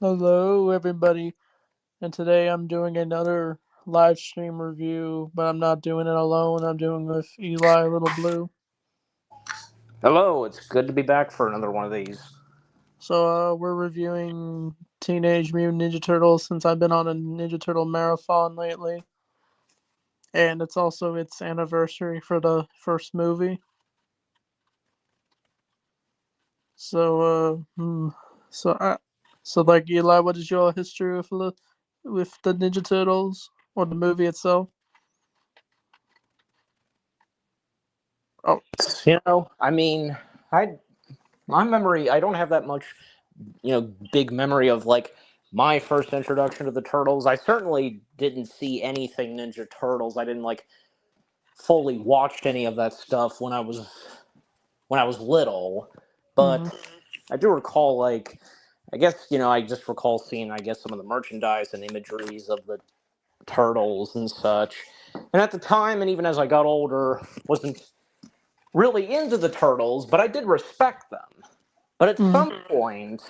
Hello, everybody, and today I'm doing another live stream review, but I'm not doing it alone. I'm doing with Eli Little Blue. Hello, it's good to be back for another one of these. We're reviewing Teenage Mutant Ninja Turtles since I've been on a Ninja Turtle marathon lately, and it's also its anniversary for the first movie. So, so like Eli, what is your history with the Ninja Turtles or the movie itself? Oh, I mean, I my memory, I don't have that much, big memory of like my first introduction to the Turtles. I certainly didn't see anything Ninja Turtles. I didn't like fully watched any of that stuff when I was little, hmm but I do recall like I guess, I just recall seeing some of the merchandise and imageries of the turtles and such. And at the time, and even as I got older, wasn't really into the turtles, but I did respect them. But at hmm some point,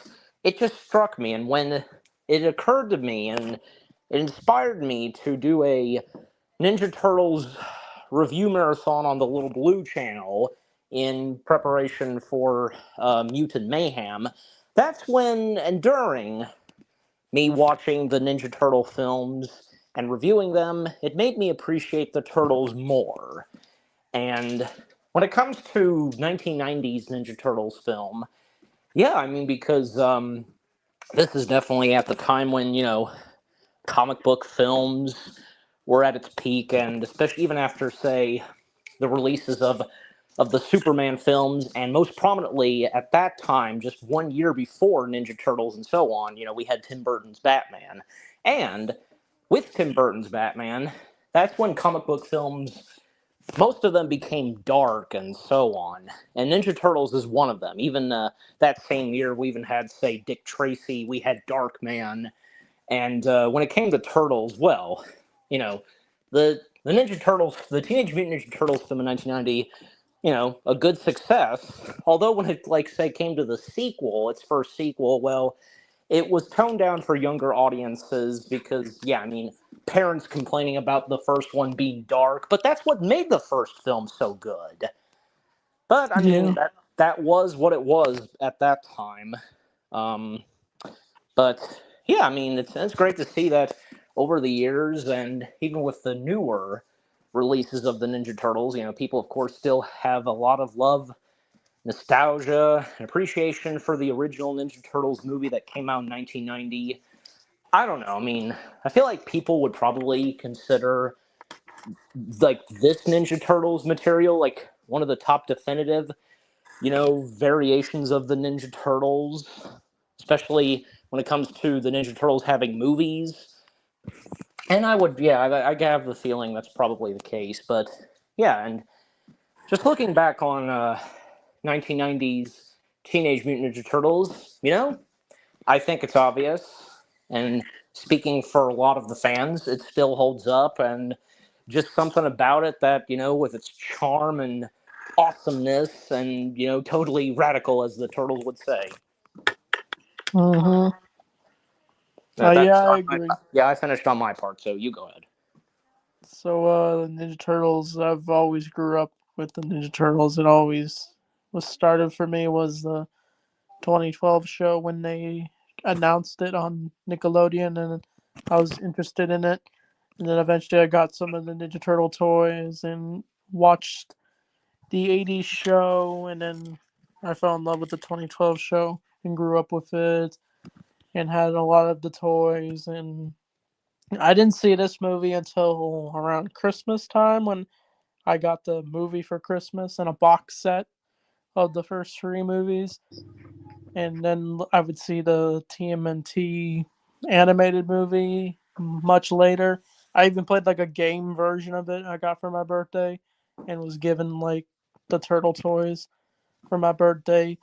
it just struck me, and when it occurred to me, and it inspired me to do a Ninja Turtles review marathon on the Little Blue channel in preparation for Mutant Mayhem. That's when, and during me watching the Ninja Turtle films and reviewing them, it made me appreciate the Turtles more. And when it comes to 1990s Ninja Turtles film, yeah, I mean, because this is definitely at the time when, comic book films were at its peak, and especially even after, say, the releases of the Superman films, and most prominently at that time, just 1 year before Ninja Turtles and so on, we had Tim Burton's Batman. And with Tim Burton's Batman, that's when comic book films, most of them became dark and so on. And Ninja Turtles is one of them. Even that same year, we even had, say, Dick Tracy, we had Darkman. And when it came to Turtles, well, you know, the Ninja Turtles, the Teenage Mutant Ninja Turtles film in 1990, a good success. Although when it, like, say, came to the sequel, its first sequel, well, it was toned down for younger audiences because, yeah, I mean, parents complaining about the first one being dark, but that's what made the first film so good. But I mean, yeah. that was what it was at that time. Um, but yeah, I mean, it's great to see that over the years, and even with the newer releases of the Ninja Turtles, people of course still have a lot of love, nostalgia, and appreciation for the original Ninja Turtles movie that came out in 1990. I don't know. I mean, I feel like people would probably consider like this Ninja Turtles material like one of the top definitive, variations of the Ninja Turtles, especially when it comes to the Ninja Turtles having movies. And I would, yeah, I have the feeling that's probably the case. But yeah, and just looking back on 1990s Teenage Mutant Ninja Turtles, I think it's obvious. And speaking for a lot of the fans, it still holds up. And just something about it that, with its charm and awesomeness and, totally radical, as the Turtles would say. hmm yeah, That's I on my, agree. yeah, I finished on my part, so you go ahead. Ninja Turtles. I've always grew up with the Ninja Turtles. It always was started for me was the 2012 show when they announced it on Nickelodeon, and I was interested in it. And then eventually, I got some of the Ninja Turtle toys and watched the '80s show, and then I fell in love with the 2012 show and grew up with it and had a lot of the toys. And I didn't see this movie until around Christmas time when I got the movie for Christmas and a box set of the first three movies. And then I would see the TMNT animated movie much later. I even played like a game version of it I got for my birthday and was given like the turtle toys for my birthday.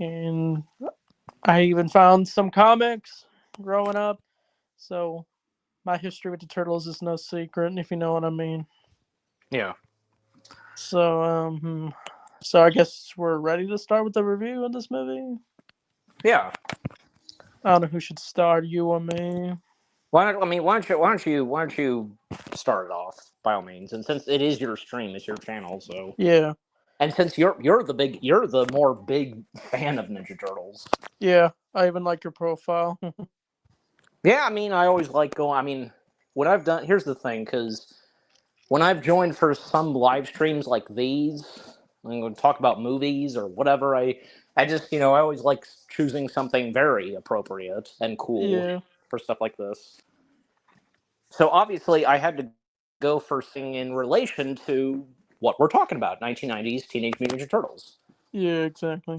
And I even found some comics growing up. So my history with the turtles is no secret, if you know what I mean. Yeah. So so I guess we're ready to start with the review of this movie. Yeah. I don't know who should start, you or me. Why don't you start it off by all means? And since it is your stream, it's your channel, so Yeah, and since you're the more big fan of Ninja Turtles. yeah. I even like your profile. Yeah, I mean, I always like going. I mean, what I've done. Here's the thing, because when I've joined for some live streams like these, I'm going to talk about movies or whatever. I just I always like choosing something very appropriate and cool Yeah, for stuff like this. So obviously, I had to go for something in relation to what we're talking about: 1990s Teenage Mutant Ninja Turtles. yeah, exactly.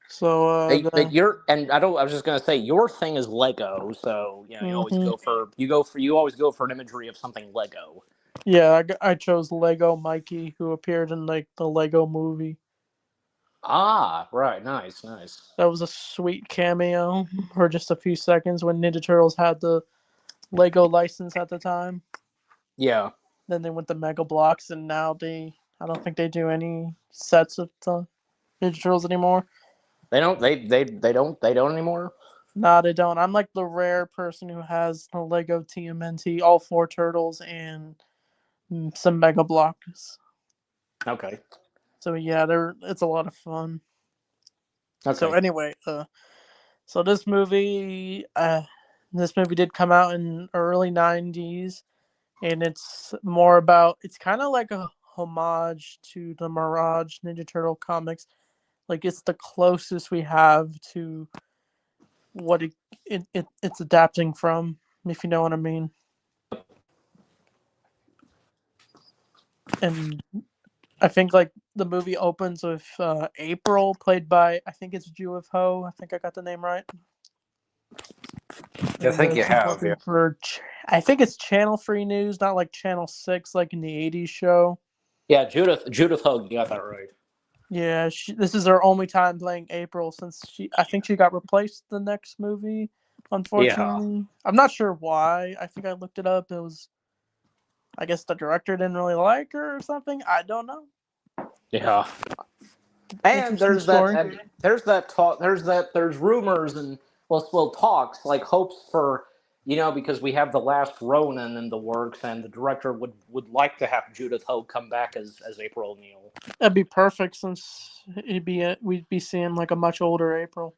So, But you're, and I don't. I was just gonna say your thing is Lego, so hmm you always go for an imagery of something Lego. yeah, I chose Lego Mikey, who appeared in like the Lego movie. Ah, right, nice, nice. That was a sweet cameo for just a few seconds when Ninja Turtles had the Lego license at the time. Yeah, Then they went to Mega Blocks, and now I don't think they do any sets of the Ninja Turtles anymore. they don't. They don't anymore. Nah, they don't. I'm like the rare person who has the Lego TMNT, all four turtles, and some Mega Blocks. Okay, So yeah, it's a lot of fun. So okay. anyway, so this movie did come out in early '90s, and it's kind of like a homage to the Mirage Ninja Turtle comics. Like it's the closest we have to what it's adapting from, if you know what I mean. And I think like the movie opens with April, played by I think it's Jeweth Ho. I think I got the name right. I And think you she's have. Yeah, working for I think it's Channel Free News, not like Channel 6 like in the '80s show. yeah. Judith Hogue, you got that right. Yeah, this is her only time playing April since I think she got replaced the next movie. Yeah, Unfortunately, I'm not sure why. I think I looked it up. It was, I guess the director didn't really like her or something. I don't know. yeah. And Interesting story. there's that talk. There's rumors and well talks like hopes for because we have the last Ronin in the works and the director would like to have Judith Hogue come back as April O'Neil. That'd be perfect since we'd be seeing like a much older April.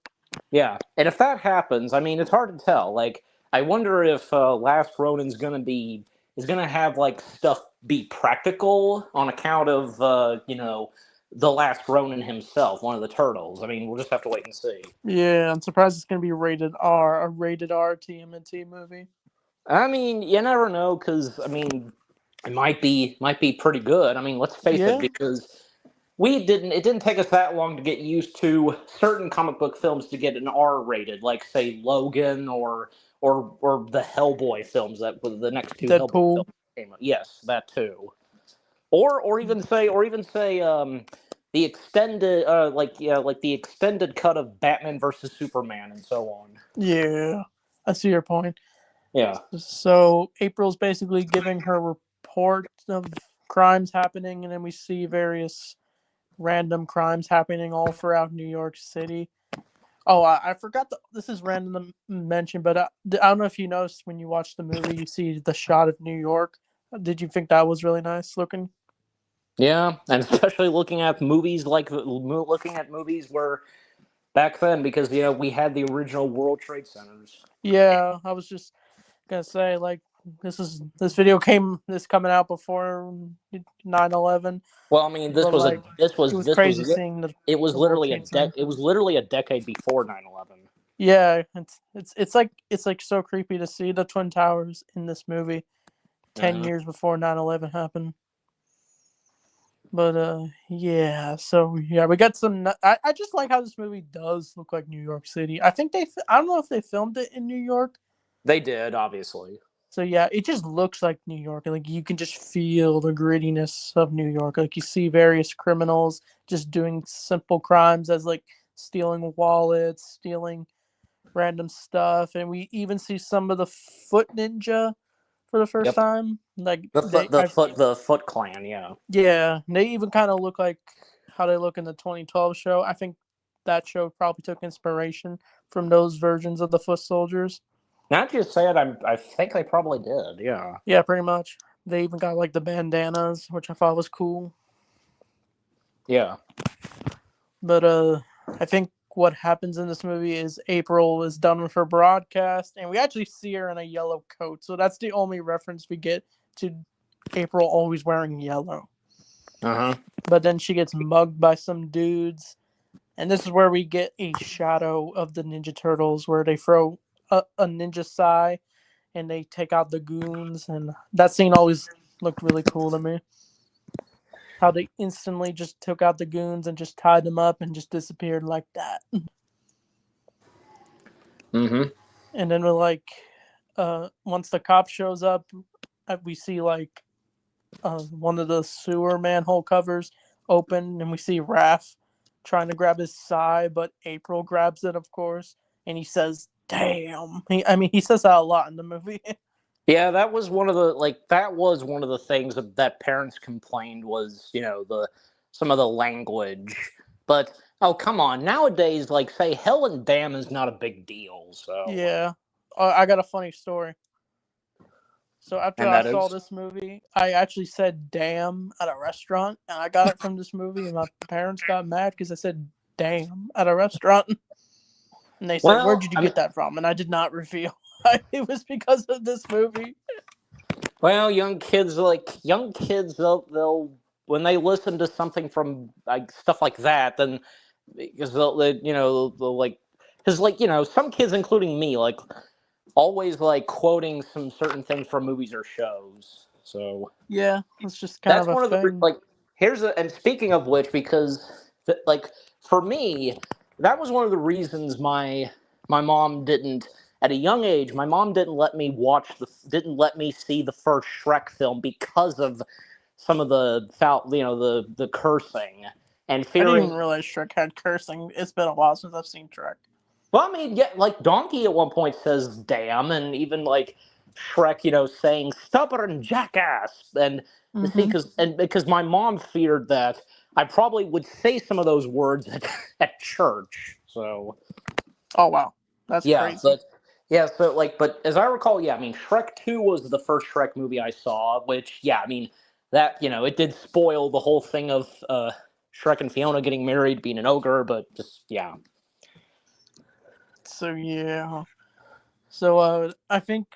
Yeah, and if that happens, I mean, it's hard to tell. Like, I wonder if Last Ronin's gonna have like stuff be practical on account of the Last Ronin himself, one of the turtles. I mean, we'll just have to wait and see. Yeah, I'm surprised it's gonna be rated R, a rated R TMNT movie. I mean, you never know because I mean, it might be pretty good. I mean, let's face it, Yeah, because it didn't take us that long to get used to certain comic book films to get an R rated, like say Logan or the Hellboy films that were the next two Hellboy Deadpool. films came out. Yes, that too. Or even say the extended like the extended cut of Batman versus Superman and so on. Yeah, I see your point. Yeah. So April's basically giving her report of crimes happening, and then we see various random crimes happening all throughout New York City. Oh, I forgot. This is random to mention, but I don't know if you noticed when you watch the movie, you see the shot of New York. Did you think that was really nice looking? Yeah, and especially looking at movies where back then because we had the original World Trade Centers. Yeah, I was just gonna say like this coming out before 9/11, Well, I mean, but like it was this was crazy seeing it was the World literally Trade Center. it was literally a decade before 9/11. Yeah, it's like so creepy to see the Twin Towers in this movie 10 years before 9/11 happened. But yeah, so yeah, we got some. I just like how this movie does look like New York City. I think I don't know if they filmed it in New York. They did, obviously. So yeah, it just looks like New York. Like you can just feel the grittiness of New York. Like you see various criminals just doing simple crimes as like stealing wallets, stealing random stuff, and we even see some of the Foot Ninja for the first Yep. time. Like they, I The Foot Clan, yeah. yeah, they even kind of look like how they look in the 2012 show. I think that show probably took inspiration from those versions of the foot soldiers. Now that you say it, I think they probably did. Yeah. Yeah, pretty much. They even got like the bandanas, which I thought was cool. Yeah. But I think what happens in this movie is April is done with her broadcast, and we actually see her in a yellow coat. So that's the only reference we get to April always wearing yellow. Uh huh. But then she gets mugged by some dudes, and this is where we get a shadow of the Ninja Turtles, where they throw a ninja sai and they take out the goons, and that scene always looked really cool to me. How they instantly just took out the goons and just tied them up and just disappeared like that. Mm-hmm. And then we're like, once the cop shows up, we see like one of the sewer manhole covers open, and we see Raph trying to grab his sai, but April grabs it, of course, and he says, "Damn!" He says that a lot in the movie. Yeah, that was one of the things that parents complained was, the some of the language. But oh, come on. Nowadays, like, say hell and damn is not a big deal. So, Yeah, I got a funny story. So after and I that saw is this movie, I actually said "damn" at a restaurant, and I got it from this movie. And my parents got mad because I said "damn" at a restaurant, and they said, "Where well, did you I mean, get that from?" And I did not reveal. It was because of this movie. well, young kids they'll when they listen to something from like stuff like that, then because they'll like because some kids, including me, like always like quoting some certain things from movies or shows. So Yeah, it's just kind of that's a one of the thing. like and speaking of which, because like for me, that was one of the reasons my mom didn't at a young age. My mom didn't let me see the first Shrek film because of some of the foul, the cursing and I didn't even fearing. realize Shrek had cursing. It's been a while since I've seen Shrek. Well, I mean, yeah, like Donkey at one point says "damn," and even like Shrek, saying "stubborn jackass," and see, Mm-hmm. because my mom feared that I probably would say some of those words at church. So Oh wow, that's yeah, crazy. but as I recall, yeah, I mean, Shrek 2 was the first Shrek movie I saw, which yeah, I mean that it did spoil the whole thing of Shrek and Fiona getting married, being an ogre, but just yeah. So yeah. So I think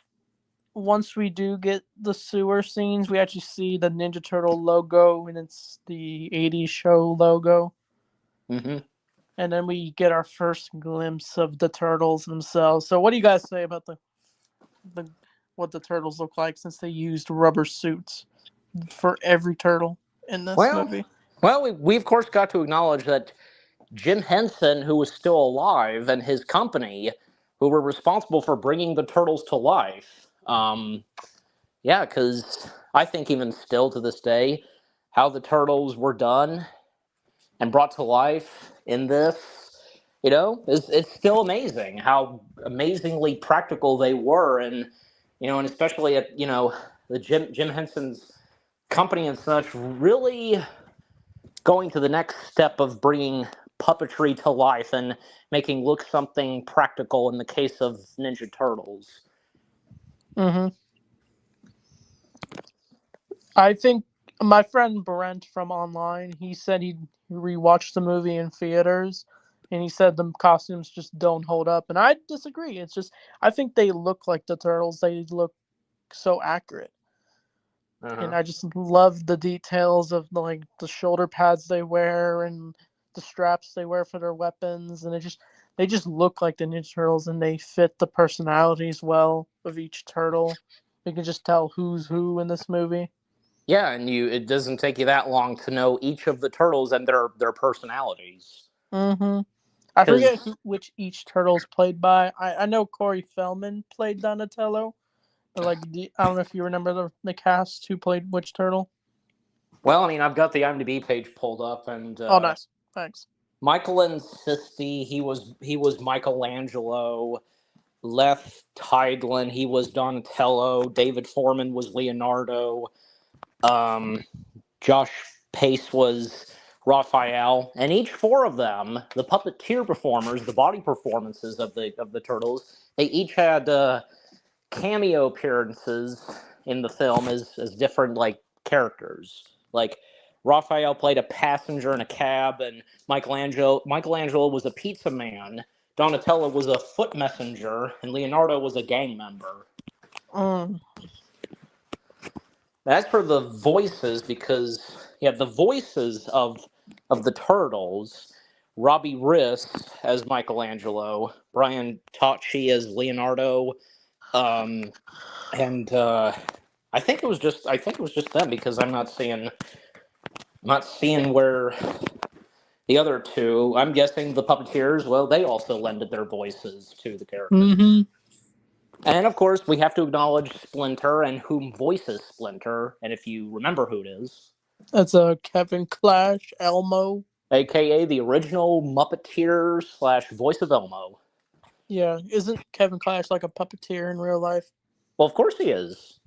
once we do get the sewer scenes, we actually see the Ninja Turtle logo, and it's the '80s show logo. Hmm. And then we get our first glimpse of the turtles themselves. So, what do you guys say about the what the turtles look like since they used rubber suits for every turtle in this Well, movie? we of course got to acknowledge that Jim Henson, who was still alive, and his company, who were responsible for bringing the turtles to life. Yeah, because I think even still to this day, how the turtles were done and brought to life in this, it's still amazing how amazingly practical they were, and and especially at the Jim Henson's company and such really going to the next step of bringing puppetry to life and making look something practical in the case of Ninja Turtles. Mm-hmm. I think my friend Brent from online, he said he rewatched the movie in theaters, and he said the costumes just don't hold up. And I disagree. It's just I think they look like the turtles. They look so accurate. And Uh-huh. I just love the details of like the shoulder pads they wear and the straps they wear for their weapons, and they just look like the Ninja Turtles, and they fit the personalities well of each turtle. You can just tell who's who in this movie. Yeah, and it doesn't take you that long to know each of the turtles and their personalities. Mm-hmm. I forget Because which each turtle's played by. I know Corey Feldman played Donatello, but like I don't know if you remember the cast who played which turtle. well, I mean, I've got the IMDb page pulled up, and Oh, nice. Thanks. Michael Insisti, he was Michelangelo. Left Tiedlin, he was Donatello. David Foreman was Leonardo. Um, Josh Pace was Raphael, and each four of them, the puppeteer performers, the body performances of the turtles, they each had cameo appearances in the film as different like characters. Like Raphael played a passenger in a cab, and Michelangelo was a pizza man. Donatello was a foot messenger, and Leonardo was a gang member. Mm. As for the voices, because yeah, the voices of the turtles, Robbie Riss as Michelangelo, Brian Tocci as Leonardo, um, and I think it was just them because I'm not seeing where the other two. I'm guessing the puppeteers. Well, they also lended their voices to the characters. Mm-hmm. And of course, we have to acknowledge Splinter and whom voices Splinter. And if you remember who it is, That's a Kevin Clash, Elmo. aka the original Muppeteer slash voice of Elmo. Yeah, isn't Kevin Clash like a puppeteer in real life? Well, of course he is.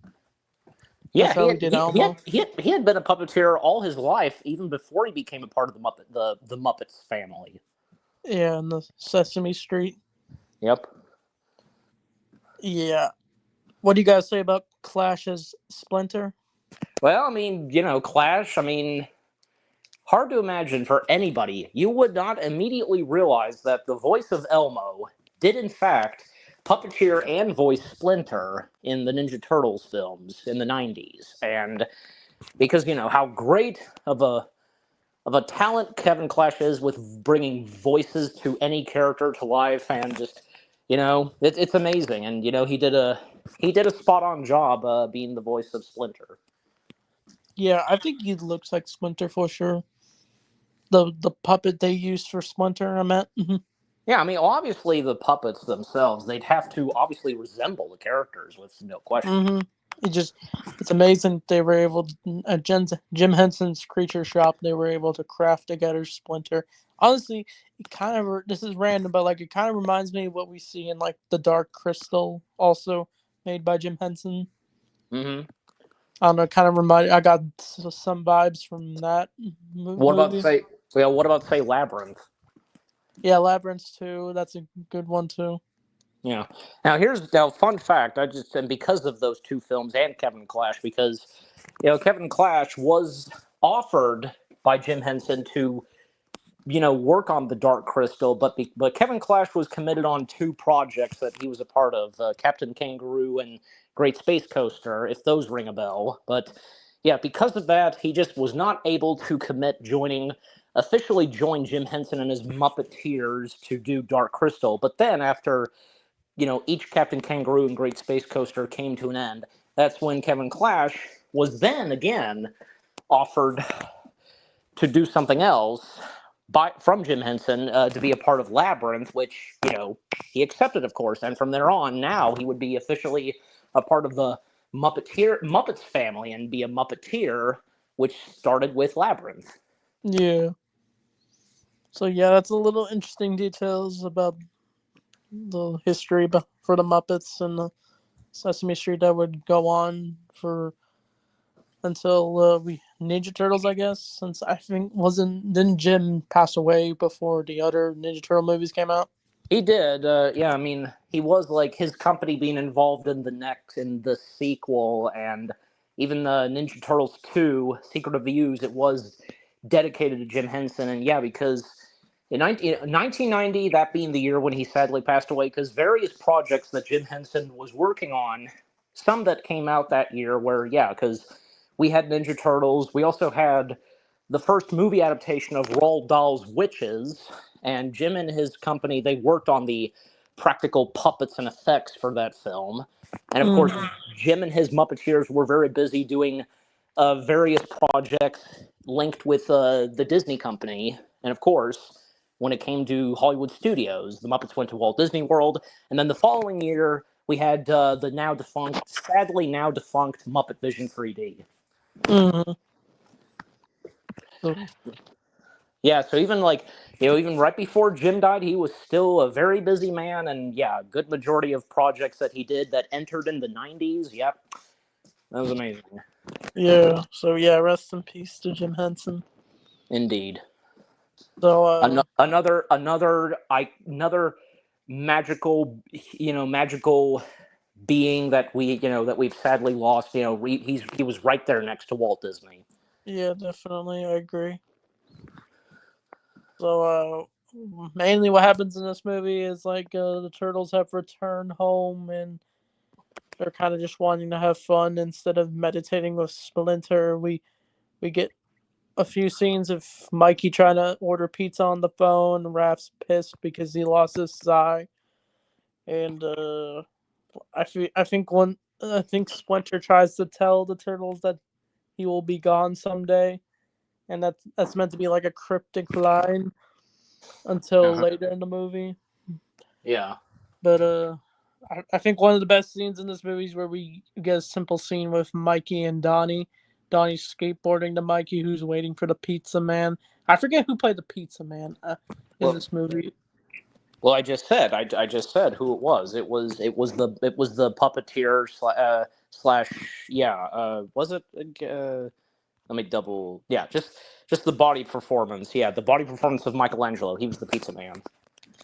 That's Yeah, he how he had did he, he had Elmo. he had he had been a puppeteer all his life, even before he became a part of the Muppets family. Yeah, in the Sesame Street. Yep. Yeah. What do you guys say about Clash as Splinter? Well, I mean, Clash. I mean, hard to imagine for anybody. You would not immediately realize that the voice of Elmo did, in fact, puppeteer and voice Splinter in the Ninja Turtles films in the '90s, and because how great of a talent Kevin Clash is with bringing voices to any character to life, and just it's amazing, and he did a spot on job being the voice of Splinter. Yeah, I think he looks like Splinter for sure. The puppet they used for Splinter, I meant. Yeah, I mean, obviously the puppets themselves, they'd have to obviously resemble the characters with no question. Mm-hmm. It just, it's amazing they were able to, at Jim Henson's Creature Shop, they were able to craft together Splinter. Honestly, it kind of, this is random, but like it kind of reminds me of what we see in like The Dark Crystal, also made by Jim Henson. Hmm. I don't know, kind of remind, I got some vibes from that What about movie. say, well, what about say Labyrinth? Yeah, Labyrinth too, that's a good one too. Yeah. Now fun fact. I just and because of those two films and Kevin Clash, because Kevin Clash was offered by Jim Henson to work on the Dark Crystal, but Kevin Clash was committed on two projects that he was a part of, Captain Kangaroo and Great Space Coaster, if those ring a bell. But yeah, because of that, he just was not able to officially join Jim Henson and his Muppeteers to do Dark Crystal. But then after each Captain Kangaroo and Great Space Coaster came to an end, that's when Kevin Clash was then again offered to do something else from Jim Henson to be a part of Labyrinth, which he accepted, of course. And from there on, now he would be officially a part of the Muppets family and be a Muppeteer, which started with Labyrinth. Yeah. So yeah, that's a little interesting details about the history for the Muppets and the Sesame Street that would go on for until we Ninja Turtles, I guess. Since I think wasn't didn't Jim pass away before the other Ninja Turtle movies came out? He did, yeah. I mean, he was like his company being involved in the sequel, and even the Ninja Turtles 2: Secret of the Ooze. It was dedicated to Jim Henson, and yeah, because in 1990, that being the year when he sadly passed away, because various projects that Jim Henson was working on, some that came out that year, where yeah, because we had Ninja Turtles, we also had the first movie adaptation of Roald Dahl's Witches, and Jim and his company they worked on the practical puppets and effects for that film. And of course, Mm. Jim and his Muppeteers were very busy doing various projects linked with the Disney company. And of course, when it came to Hollywood studios, the Muppets went to Walt Disney World. And then the following year, we had the sadly now defunct Muppet Vision 3D. Mm. So, Yeah, so even even right before Jim died, he was still a very busy man, and yeah, a good majority of projects that he did that entered in the '90s. Yep, that was amazing. yeah. So yeah, rest in peace to Jim Henson. Indeed. So Another magical, magical being that we've sadly lost. He was right there next to Walt Disney. yeah, definitely, I agree. So mainly what happens in this movie is like the turtles have returned home and they're kind of just wanting to have fun instead of meditating with Splinter. We get a few scenes of Mikey trying to order pizza on the phone. Raph's pissed because he lost his eye, and I think Splinter tries to tell the turtles that he will be gone someday, and that's meant to be like a cryptic line until Uh-huh. later in the movie. Yeah. But I think one of the best scenes in this movie is where we get a simple scene with Mikey and Donnie. Donnie's skateboarding to Mikey, who's waiting for the pizza man. I forget who played the pizza man in Well, this movie. well, I just said who it was. It was the puppeteer slash yeah. Was it? Let me double. Yeah, just the body performance. Yeah, the body performance of Michelangelo. He was the pizza man.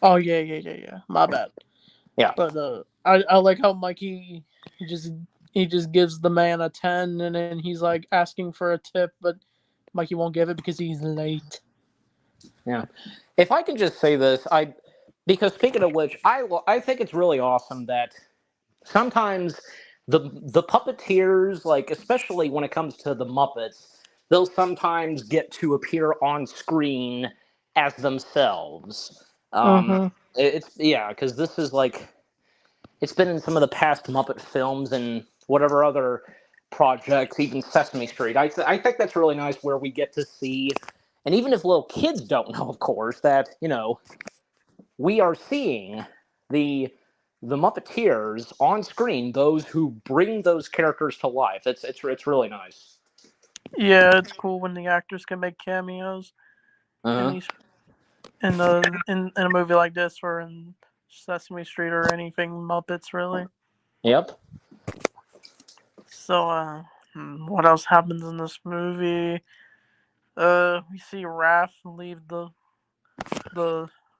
Oh yeah. My bad. Yeah. But I like how Mikey he just he just gives the man a 10, and then he's like asking for a tip, but Mikey won't give it because he's late. Yeah. If I can just say this, because speaking of which, I think it's really awesome that sometimes the puppeteers, like especially when it comes to the Muppets, they'll sometimes get to appear on screen as themselves. Mm-hmm. It's yeah, because this is like it's been in some of the past Muppet films and whatever other projects, even Sesame Street. I think that's really nice where we get to see, and even if little kids don't know, of course, that we are seeing the the Muppeteers on screen, those who bring those characters to life. It's really nice. Yeah, it's cool when the actors can make cameos in Uh huh. these in a movie like this or in Sesame Street or anything Muppets really. Yep. So what else happens in this movie? We see Raph leave the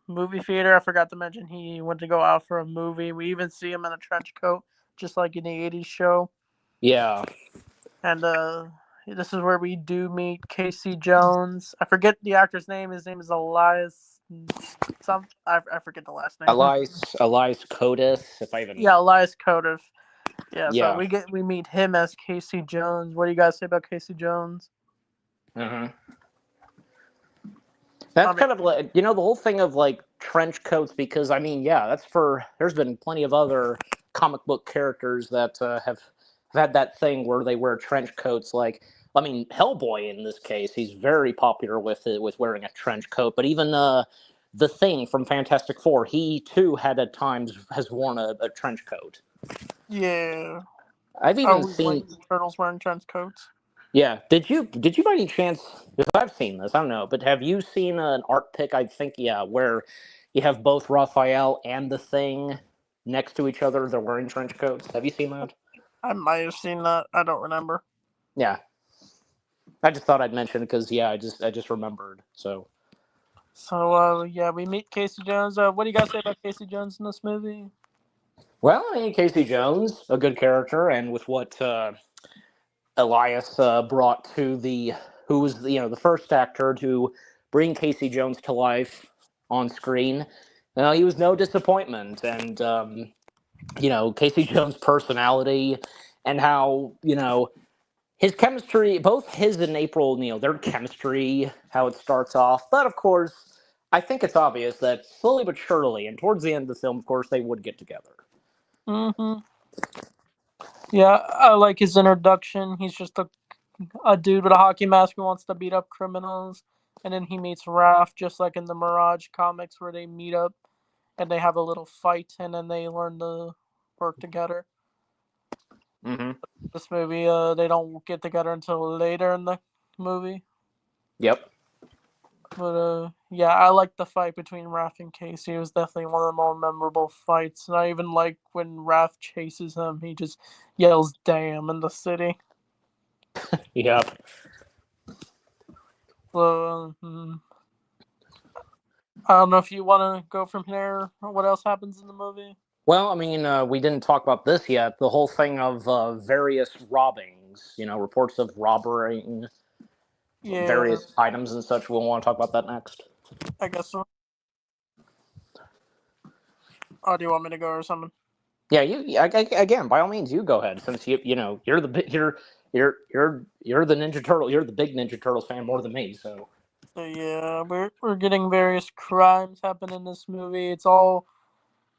movie theater. I forgot to mention he went to go out for a movie. We even see him in a trench coat, just like in the '80s show. Yeah. And this is where we do meet Casey Jones. I forget the actor's name. His name is Elias. I forget the last name. Elias Kotis, if I even. Yeah, Elias Kodev. Yeah, so Yeah. we meet him as Casey Jones. What do you guys say about Casey Jones? Uh huh. I That's mean, kind of like the whole thing of like trench coats because I mean yeah that's for there's been plenty of other comic book characters that have had that thing where they wear trench coats like I mean Hellboy in this case he's very popular with it with wearing a trench coat but even the Thing from Fantastic Four he too had at times has worn a trench coat. yeah. I've I even always like seen the turtles wearing trench coats. yeah. Did you by any chance? Because I've seen this, I don't know, but have you seen an art pic? I think yeah, where you have both Raphael and the Thing next to each other. They're wearing trench coats. Have you seen that? I might have seen that. I don't remember. Yeah, I just thought I'd mention because yeah, I just remembered. So So yeah, we meet Casey Jones. What do you guys say about Casey Jones in this movie? well, I mean Casey Jones, a good character, and with what Elias brought to the who was the first actor to bring Casey Jones to life on screen. He was no disappointment, and Casey Jones' personality and how his chemistry, both his and April O'Neil, their chemistry, how it starts off. But of course, I think it's obvious that slowly but surely, and towards the end of the film, of course, they would get together. Mm-hmm. Yeah, I like his introduction. He's just a dude with a hockey mask who wants to beat up criminals, and then he meets Raph, just like in the Mirage comics, where they meet up and they have a little fight, and then they learn to work together. Hmm. This movie, they don't get together until later in the movie. Yep. But yeah, I like the fight between Raph and Casey. It was definitely one of the more memorable fights. And I even like when Raph chases him. He just yells "damn" in the city. Yep. So, I don't know if you want to go from here or what else happens in the movie. Well, I mean, we didn't talk about this yet. The whole thing of various robbings, reports of robbing Yeah, various items and such. We'll want to talk about that next. I guess so. Or do you want me to go or something? Yeah, again, by all means, you go ahead, since you're you're the Ninja Turtle, you're the big Ninja Turtles fan more than me. So So yeah, we're getting various crimes happen in this movie. It's all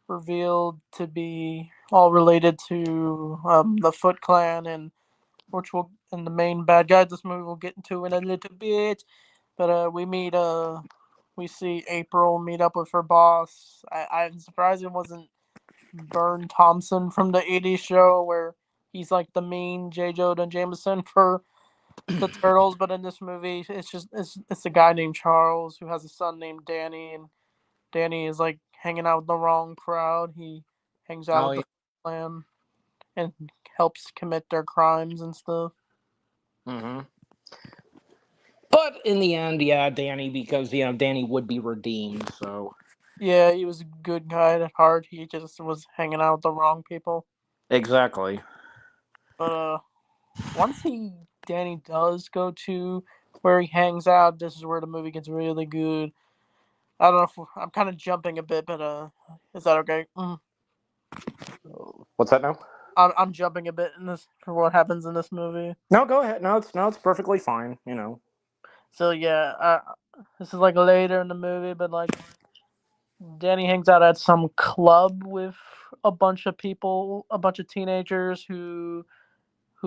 revealed to be all related to the Foot Clan, and which will and the main bad guy of this movie we'll get into in a little bit. But we see April meet up with her boss. I'm surprised it wasn't Vern Thompson from the '80s show where he's like the mean J. Jonah Jameson for the Turtles, but in this movie, it's a guy named Charles who has a son named Danny, and Danny is like hanging out with the wrong crowd. He hangs out oh with yeah. the clan and helps commit their crimes and stuff. Hmm. But in the end, yeah, Danny, because Danny would be redeemed. So Yeah, he was a good guy at heart. He just was hanging out with the wrong people. exactly. But once Danny does go to where he hangs out, this is where the movie gets really good. I don't know if I'm kind of jumping a bit, but is that okay? What's that now? I'm jumping a bit in this for what happens in this movie. No, go ahead. No, it's perfectly fine. So yeah, this is like later in the movie, but like Danny hangs out at some club with a bunch of people, a bunch of teenagers who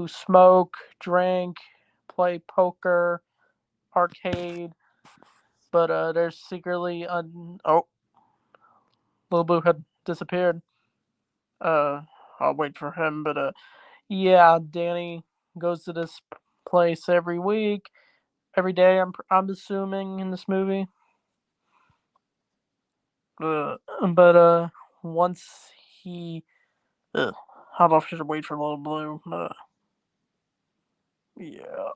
smoke, drink, play poker, arcade, but there's secretly oh, Lil Boo had disappeared. Uh, I'll wait for him, but yeah, Danny goes to this place every week, every day. I'm assuming in this movie. Uh, but once he, I don't know if I should wait for Little Blue. Yeah,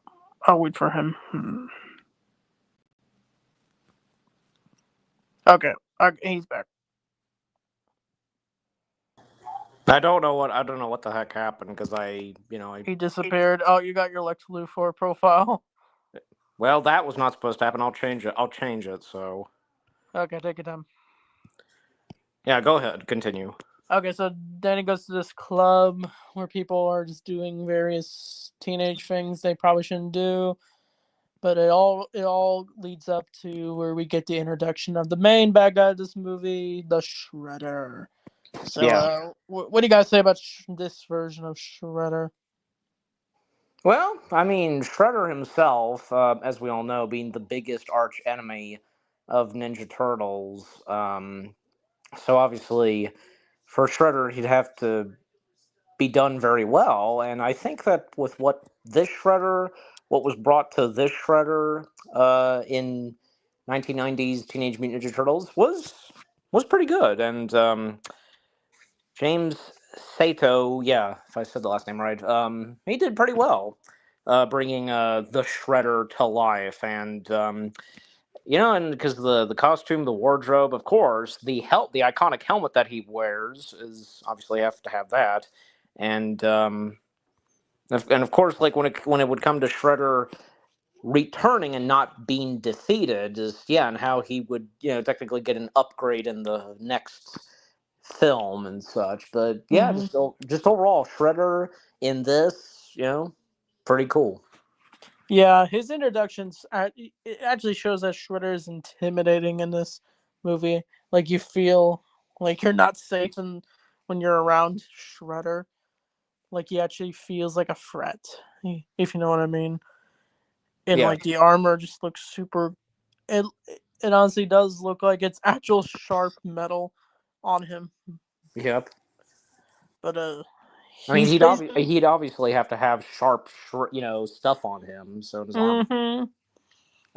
I'll wait for him. Okay, he's back. I don't know what the heck happened because I. He disappeared. Oh, you got your Lex Luthor profile. Well, that was not supposed to happen. I'll change it. I'll change it. So Okay, take your time. yeah, go ahead. Continue. Okay, so Danny goes to this club where people are just doing various teenage things they probably shouldn't do. But it all leads up to where we get the introduction of the main bad guy of this movie, the Shredder. So, Yeah. what do you guys say about this version of Shredder? Well, I mean, Shredder himself, as we all know, being the biggest arch enemy of Ninja Turtles. So obviously, for Shredder, he'd have to be done very well. And I think that with what was brought to this Shredder in 1990s Teenage Mutant Ninja Turtles was pretty good. And James Sato, yeah, if I said the last name right, he did pretty well, bringing the Shredder to life, and and because the costume, the wardrobe, of course, the iconic helmet that he wears is obviously have to have that, and of course, like when it would come to Shredder returning and not being defeated, is yeah, and how he would technically get an upgrade in the next film and such. But yeah, Hmm. just overall, Shredder in this, pretty cool. Yeah, his introductions it actually shows that Shredder is intimidating in this movie. Like you feel like you're not safe when you're around Shredder. Like he actually feels like a threat, if you know what I mean. And Yeah. like the armor just looks super. It it honestly does look like it's actual sharp metal on him. Yep. But I mean, he's basically. he'd obviously have to have sharp, stuff on him, so his armor, Mm-hmm.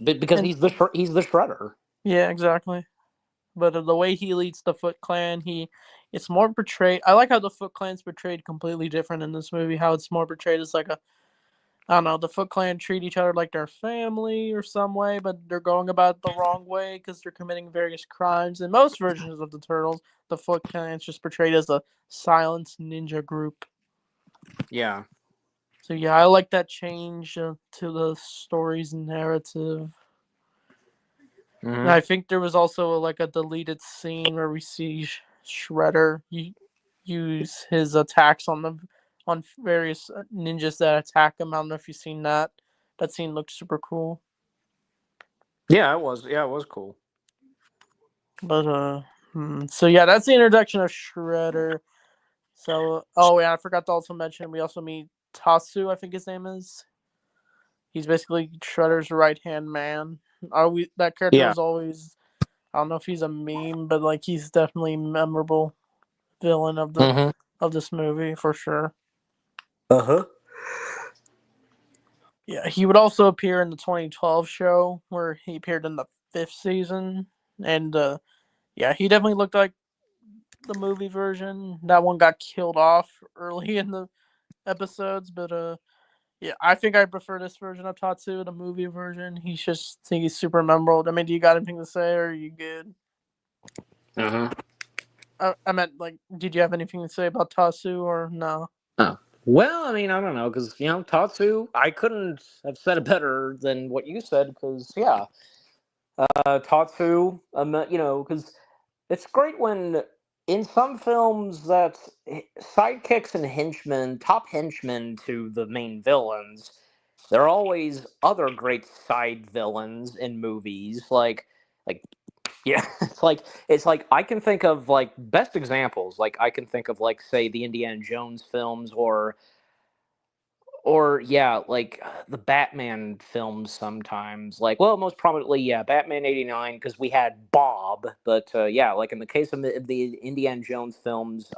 because And he's the Shredder. yeah, exactly. But the way he leads the Foot Clan, it's more portrayed. I like how the Foot Clan's portrayed completely different in this movie. How it's more portrayed as like I don't know, the Foot Clan treat each other like their family or some way, but they're going about it the wrong way because they're committing various crimes. In most versions of the Turtles, the Foot Clan is just portrayed as a silent ninja group. Yeah. So yeah, I like that change to the story's narrative. And Hmm. I think there was also like a deleted scene where we see Shredder use his attacks on various ninjas that attack him. I don't know if you've seen that. That scene looked super cool. Yeah, it was. Yeah, it was cool. But so yeah, that's the introduction of Shredder. So oh yeah, I forgot to also mention we also meet Tatsu. I think his name is. He's basically Shredder's right hand man. That character Yeah. was always, I don't know if he's a meme, but like he's definitely memorable villain Hmm. of this movie for sure. Uh huh. Yeah, he would also appear in the 2012 show where he appeared in the fifth season, and yeah, he definitely looked like the movie version. That one got killed off early in the episodes, but yeah, I think I prefer this version of Tatsu, the movie version. He's super memorable. I mean, do you got anything to say, or are you good? Uh huh. I meant like, did you have anything to say about Tatsu or no? Oh. Well, I mean, I don't know, because Tatsu, I couldn't have said it better than what you said, because yeah, Tatsu, because it's great when in some films that sidekicks and henchmen, top henchmen to the main villains, there are always other great side villains in movies, like yeah, it's like I can think of like best examples, like I can think of like say the Indiana Jones films or yeah, like the Batman films sometimes. Like, well, most prominently, yeah, Batman '89 because we had Bob. But yeah, like in the case of the Indiana Jones films,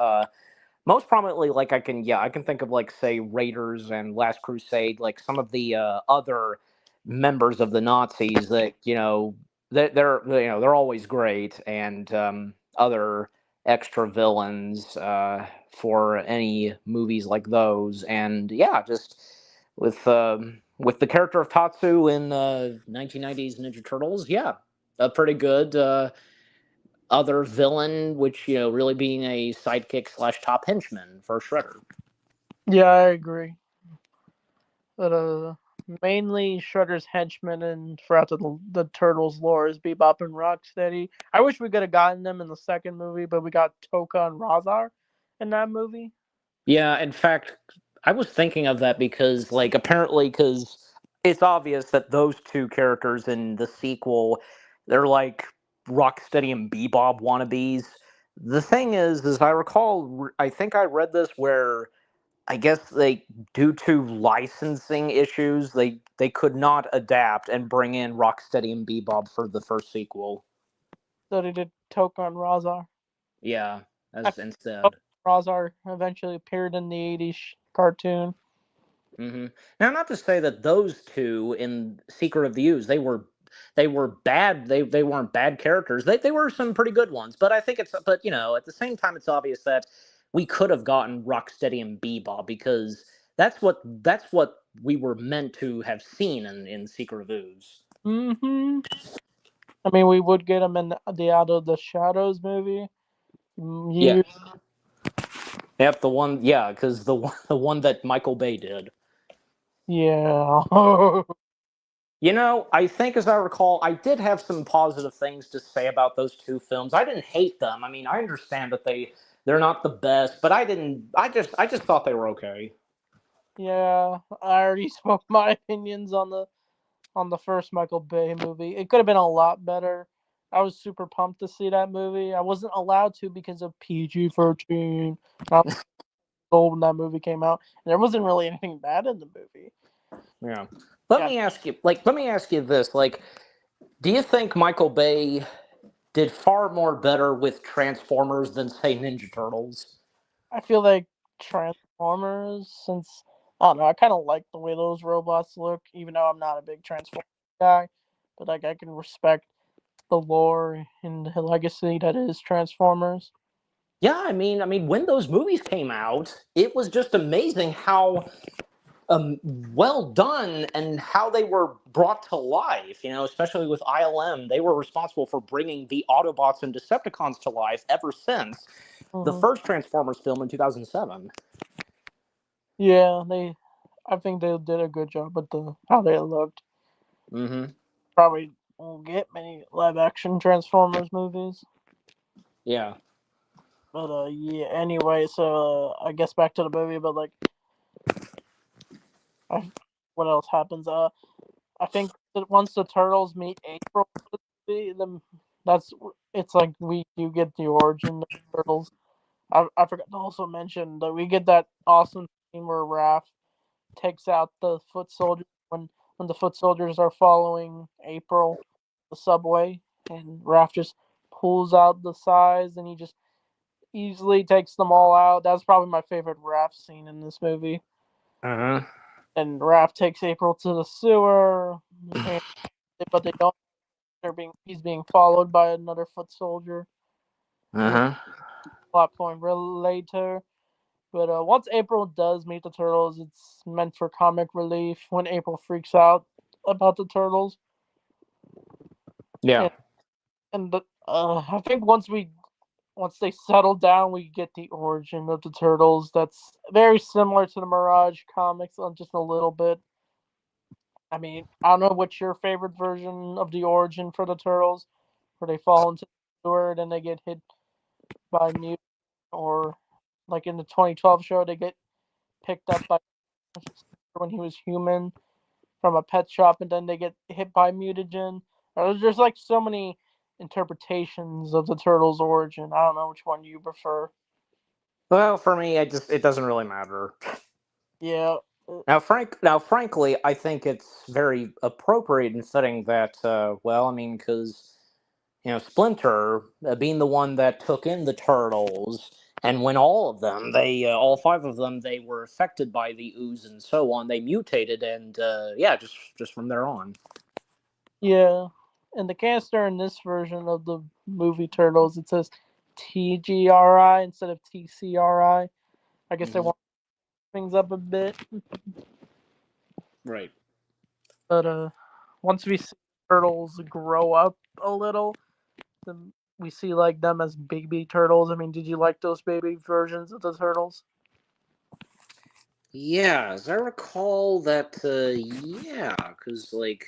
most prominently, like I can think of like say Raiders and Last Crusade, like some of the other members of the Nazis that they're always great, and other extra villains for any movies like those, and yeah, just with the character of Tatsu in 1990s Ninja Turtles, yeah, a pretty good other villain, which really being a sidekick slash top henchman for Shredder. Yeah, I agree. But mainly Shredder's henchmen and throughout the Turtles lore is Bebop and Rocksteady. I wish we could have gotten them in the second movie, but we got Toka and Razar in that movie. Yeah, in fact, I was thinking of that because, like, apparently, because it's obvious that those two characters in the sequel, they're like Rocksteady and Bebop wannabes. The thing is, as I recall, I think I read this where I guess they, due to licensing issues, they could not adapt and bring in Rocksteady and Bebop for the first sequel. So they did Toka and Razar. Yeah, I as think instead. Toka and Razar eventually appeared in the '80s cartoon. Hmm. Now, not to say that those two in Secret of the Ooze they were bad. They weren't bad characters. They were some pretty good ones. But I think at the same time it's obvious that we could have gotten Rocksteady and Bebop because that's what we were meant to have seen in Secret of Ooze. Hmm. I mean, we would get them in the Out of the Shadows movie. Yeah. Years. Yep. The one. Yeah. Because the one that Michael Bay did. Yeah. I think as I recall, I did have some positive things to say about those two films. I didn't hate them. I mean, I understand that they're not the best, but I didn't. I just thought they were okay. Yeah. I already spoke my opinions on the first Michael Bay movie. It could have been a lot better. I was super pumped to see that movie. I wasn't allowed to because of PG-13. I was old when that movie came out, and there wasn't really anything bad in the movie. Yeah. Let Yeah, me ask you. Let me ask you this. Do you think Michael Bay did far more better with Transformers than say Ninja Turtles? I feel like Transformers, since I don't know, I kind of like the way those robots look, even though I'm not a big Transformers guy. But like, I can respect the lore and the legacy that is Transformers. Yeah, I mean, when those movies came out, it was just amazing how well done, and how they were brought to life. Especially with ILM, they were responsible for bringing the Autobots and Decepticons to life ever since the Hmm. first Transformers film in 2007. Yeah, I think they did a good job with the how they looked. Mm-hmm. Probably won't get many live action Transformers movies. Yeah. But yeah. Anyway, so I guess back to the movie. But like, I, what else happens? I think that once the turtles meet April, then that's it's like we do get the origin of the turtles. I forgot to also mention that we get that awesome scene where Raph takes out the foot soldiers when the foot soldiers are following April the subway, and Raph just pulls out the size and he just easily takes them all out. That's probably my favorite Raph scene in this movie. Uh-huh. And Raph takes April to the sewer, and but they don't. He's being followed by another foot soldier. We'll Uh-huh. plot point later. But once April does meet the turtles, it's meant for comic relief when April freaks out about the turtles, Yeah. and I think once they settle down, we get the origin of the turtles. That's very similar to the Mirage comics, on just a little bit. I mean, I don't know what's your favorite version of the origin for the turtles, where they fall into the sewer and they get hit by Mutant, or like in the 2012 show, they get picked up by when he was human from a pet shop, and then they get hit by mutagen. There's like so many interpretations of the turtles' origin. I don't know which one you prefer. Well, for me, it doesn't really matter. Yeah, Frankly, I think it's very appropriate and fitting that. Well, I mean, because Splinter, being the one that took in the turtles, and when all five of them, they were affected by the ooze and so on. They mutated, and yeah, just from there on. yeah. And the canister in this version of the movie Turtles, it says TGRI instead of TCRI. I guess they Hmm. want things up a bit, Right. but once we see turtles grow up a little, then we see like them as baby turtles. I mean, did you like those baby versions of the turtles? Yeah, as I recall that. Yeah, because like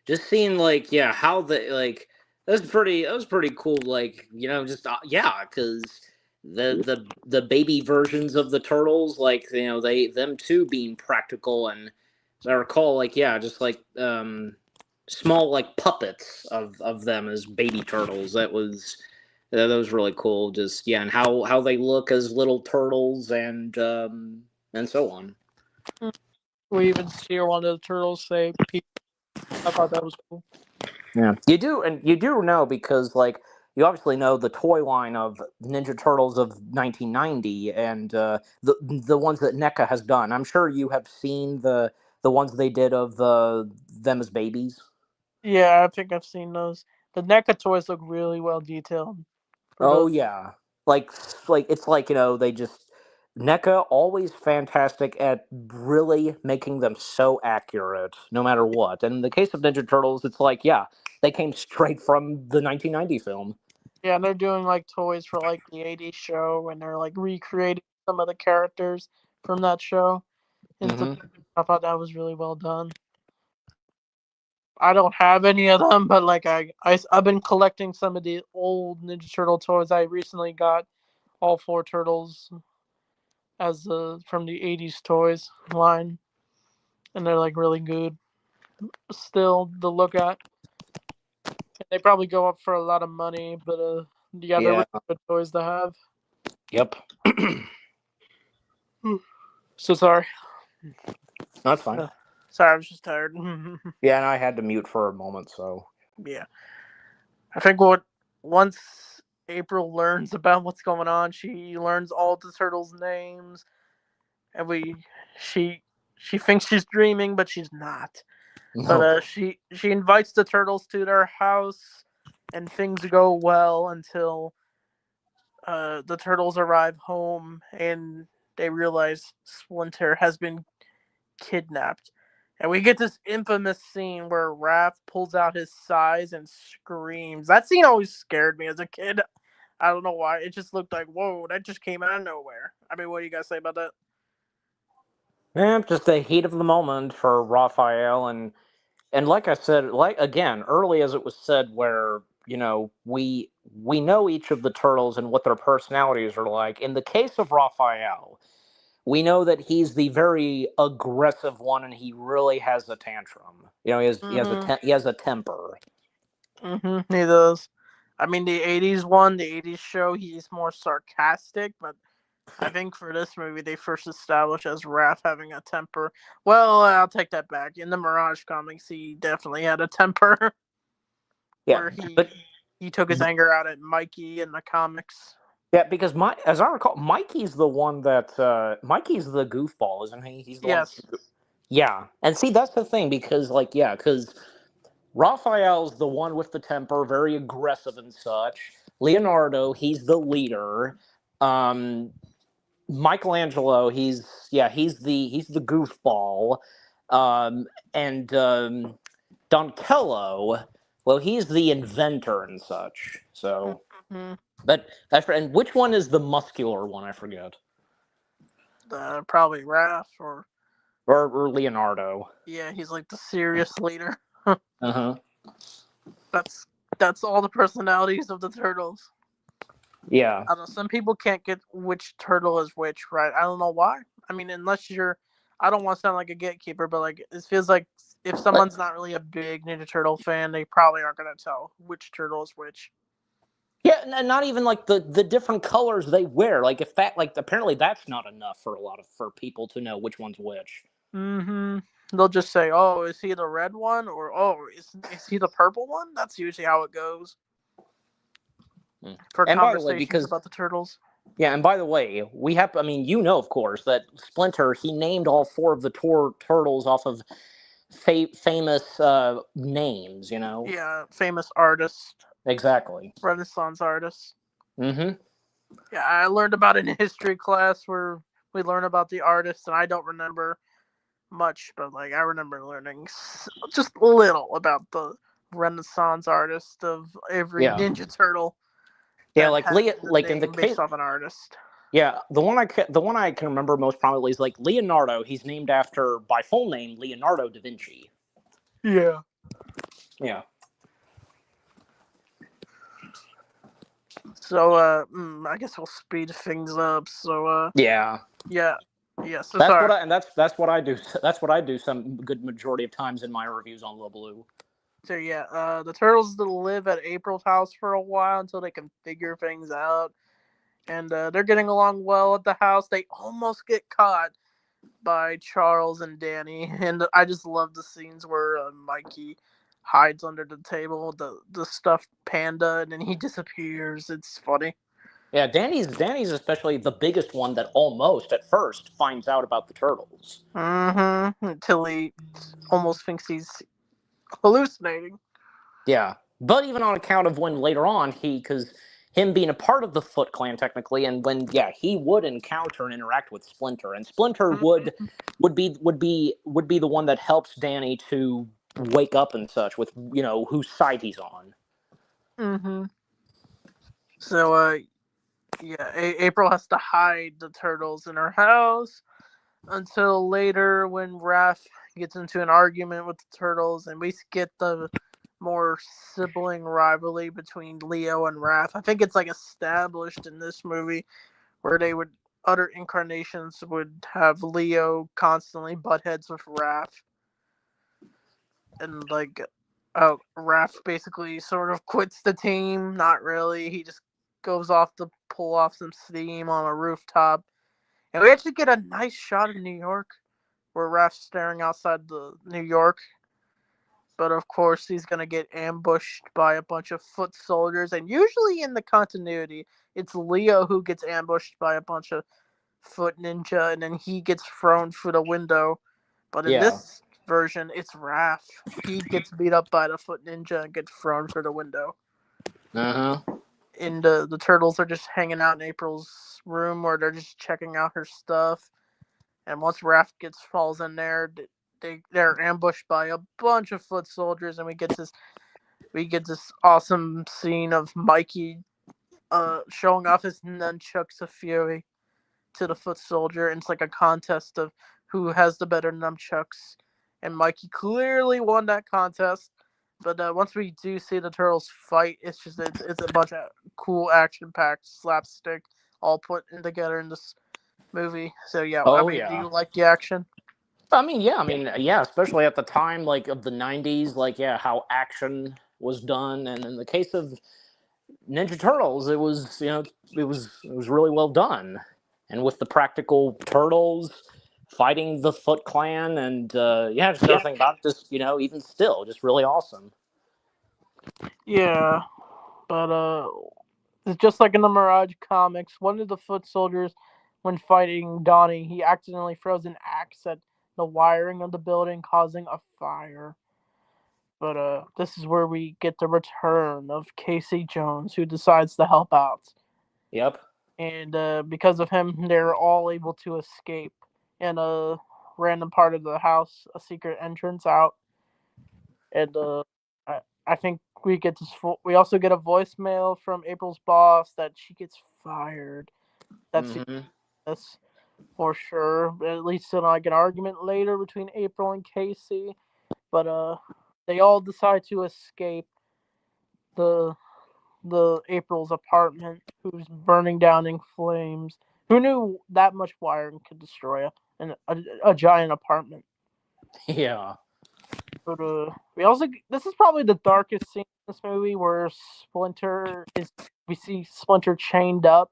just seeing like yeah how the like that was pretty cool like just yeah because the baby versions of the turtles like they them too being practical and as I recall like yeah just like small like puppets of them as baby turtles that was really cool just yeah and how they look as little turtles and so on. We even see one of the turtles say "peace." I thought that was cool. Yeah, you do, and you do know because, like, you obviously know the toy line of Ninja Turtles of 1990, and the ones that NECA has done. I'm sure you have seen the ones they did of them as babies. Yeah, I think I've seen those. The NECA toys look really well detailed for Oh those. yeah, like it's like they just NECA always fantastic at really making them so accurate, no matter what. And in the case of Ninja Turtles, it's like yeah, they came straight from the 1990 film. Yeah, and they're doing like toys for like the '80s show, and they're like recreating some of the characters from that show. Into Hmm. I thought that was really well done. I don't have any of them, but like I've been collecting some of the old Ninja Turtle toys. I recently got all four turtles as from the '80s toys line, and they're like really good still to look at. And they probably go up for a lot of money, but yeah, they're Yeah. really good toys to have. Yep. So sorry. That's fine. Uh, sorry, I was just tired. Yeah, and I had to mute for a moment, so. Yeah, I think what once April learns about what's going on, she learns all the turtles' names, and she she thinks she's dreaming, but she's not. But Nope. she invites the turtles to their house, and things go well until the turtles arrive home, and they realize Splinter has been kidnapped. And we get this infamous scene where Raph pulls out his size and screams. That scene always scared me as a kid. I don't know why. It just looked like, whoa, that just came out of nowhere. I mean, what do you guys say about that? Yeah, just the heat of the moment for Raphael, and like I said, like again, early as it was said, where we know each of the turtles and what their personalities are like. In the case of Raphael, we know that he's the very aggressive one, and he really has a tantrum. Mm-hmm. He has a temper. Mm-hmm. He does. I mean, the '80s one, the '80s show, he's more sarcastic, but I think for this movie, they first established as Raph having a temper. Well, I'll take that back. In the Mirage comics, he definitely had a temper, Yeah, where but he took his anger out at Mikey in the comics. yeah, because as I recall, Mikey's the one that Mikey's the goofball, isn't he? He's the one that's Yes. yeah. And see, that's the thing because because Raphael's the one with the temper, very aggressive and such. Leonardo, he's the leader. Um, Michelangelo, he's the goofball. Um, and Donatello, well, he's the inventor and such. So, Mm-hmm. but and which one is the muscular one? I forget. Probably Raph, or Or Leonardo. yeah, he's like the serious leader. Uh huh. that's that's all the personalities of the turtles. Yeah. I don't know. Some people can't get which turtle is which, right? I don't know why. I mean, unless you're, I don't want to sound like a gatekeeper, but like it feels like if But someone's not really a big Ninja Turtle fan, they probably aren't gonna tell which turtle is which. yeah, and not even like the different colors they wear. Like if that like apparently that's not enough for a lot of for people to know which one's which. Mm-hmm. They'll just say, "Oh, is he the red one?" or "Oh, is he the purple one?" That's usually how it goes Mm. for And by the way, conversations because about the turtles. yeah, and by the way, we have I mean, of course that Splinter he named all four of the turtles off of famous names, you know. Yeah, famous artist, Exactly. Renaissance artist. Mhm. Yeah, I learned about it in history class where we learn about the artist, and I don't remember much, but like I remember learning just a little about the Renaissance artist of every Yeah. Ninja Turtle Yeah, that has the like in the name case based off an artist. yeah, the one I can remember most probably is like Leonardo. He's named after by full name Leonardo da Vinci. Yeah. Yeah. So I guess we'll speed things up. So Yeah. yeah, yeah. So That's sorry. what I and that's what I do. That's what I do some good majority of times in my reviews on Low Blue. So yeah, the turtles live at April's house for a while until they can figure things out, and they're getting along well at the house. They almost get caught by Charles and Danny, and I just love the scenes where Mikey hides under the table, the stuffed panda, and then he disappears. It's funny. Yeah, Danny's especially the biggest one that almost at first finds out about the turtles. Mm-hmm. Until he almost thinks he's hallucinating. Yeah, but even on account of when later on because him being a part of the Foot Clan technically, and when he would encounter and interact with Splinter, and Splinter would be the one that helps Danny to wake up and such with whose side he's on. Mm-hmm. So yeah, April has to hide the turtles in her house until later when Raph gets into an argument with the turtles, and we get the more sibling rivalry between Leo and Raph. I think it's like established in this movie where they would other incarnations would have Leo constantly butt heads with Raph, and like Raph basically sort of quits the team. Not really. He just goes off to pull off some steam on a rooftop, and we actually get a nice shot of New York where Raph's staring outside the New York. But of course, he's gonna get ambushed by a bunch of foot soldiers, and usually in the continuity, it's Leo who gets ambushed by a bunch of foot ninja, and then he gets thrown through the window. But in Yeah. this version, it's Raph. He gets beat up by the foot ninja and gets thrown through the window. Uh huh. and the turtles are just hanging out in April's room, where they're just checking out her stuff. And once Raph gets falls in there, they're ambushed by a bunch of foot soldiers, and we get this awesome scene of Mikey showing off his nunchucks of fury to the foot soldier, and it's like a contest of who has the better nunchucks. And Mikey clearly won that contest. But once we do see the turtles fight, it's a bunch of cool action packed slapstick all put in together in this movie. So yeah, I Oh mean, do yeah. you like the action? Yeah, especially at the time, like of the '90s, like yeah, how action was done, and in the case of Ninja Turtles, it was it was really well done, and with the practical turtles fighting the Foot Clan, and yeah, just everything about it, just even still, just really awesome. Yeah, but it's just like in the Mirage comics. One of the foot soldiers, when fighting Donnie, he accidentally throws an axe at the wiring of the building, causing a fire. But this is where we get the return of Casey Jones, who decides to help out. Yep. And because of him, they're all able to escape in a random part of the house, a secret entrance out. And I think we also get a voicemail from April's boss that she gets fired. That's Hmm. that's for sure. It leads to like an argument later between April and Casey, but they all decide to escape the the April's apartment, who's burning down in flames. Who knew that much wiring could destroy a giant apartment? Yeah. But we also this is probably the darkest scene in this movie, where we see Splinter chained up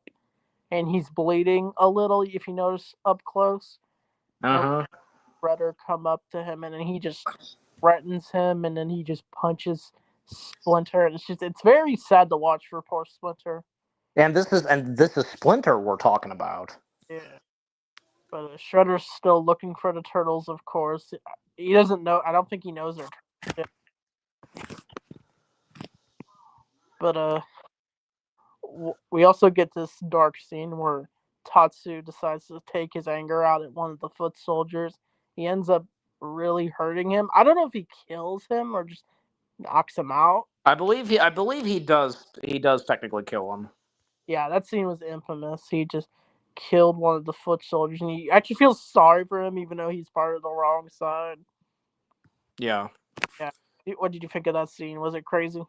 and he's bleeding a little, if you notice up close. Uh And huh. Shredder come up to him, and then he just threatens him, and then he just punches Splinter. And it's very sad to watch for poor Splinter. And this is Splinter we're talking about. Yeah. But Shredder's still looking for the turtles, of course. He doesn't know. I don't think he knows they're turtles yet. But we also get this dark scene where Tatsu decides to take his anger out at one of the foot soldiers. He ends up really hurting him. I don't know if he kills him or just knocks him out. I believe he does technically kill him. Yeah, that scene was infamous. He just killed one of the foot soldiers, and you actually feel sorry for him, even though he's part of the wrong side. Yeah. Yeah. What did you think of that scene? Was it crazy?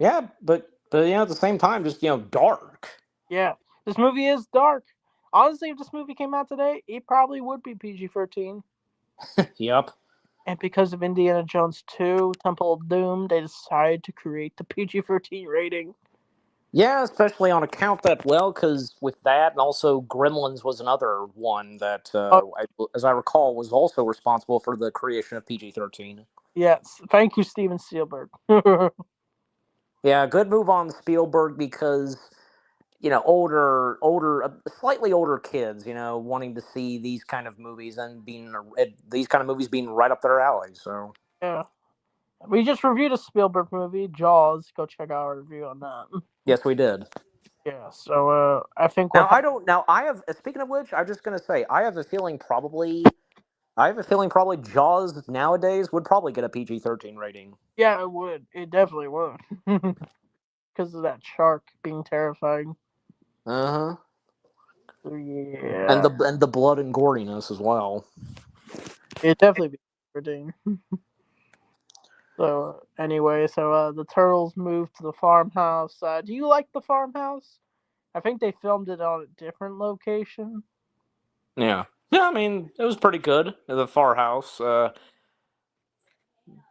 Yeah, but at the same time, just dark. Yeah. This movie is dark. Honestly, if this movie came out today, it probably would be PG-13. Yep. And because of Indiana Jones 2, Temple of Doom, they decided to create the PG-13 rating. Yeah, especially on account that, well, because with that, and also Gremlins was another one that, Oh, as I recall, was also responsible for the creation of PG-13. yes. Thank you, Steven Spielberg. Yeah, good move on Spielberg because slightly older kids, wanting to see these kind of movies and these kind of movies being right up their alley. So Yeah. We just reviewed a Spielberg movie, Jaws. Go check out our review on that. yes, we did. Yeah, so I think what Now I happened. don't. Now I have. Speaking of which, I'm just gonna say I have a feeling probably Jaws nowadays would probably get a PG-13 rating. Yeah, it would. It definitely would. Because of that shark being terrifying. Uh huh. So, And yeah. the blood and goriness as well. It definitely be redeemed. So, anyway, the turtles moved to the farmhouse. Do you like the farmhouse? I think they filmed it on a different location. Yeah. Yeah, I mean, it was pretty good. The Far House.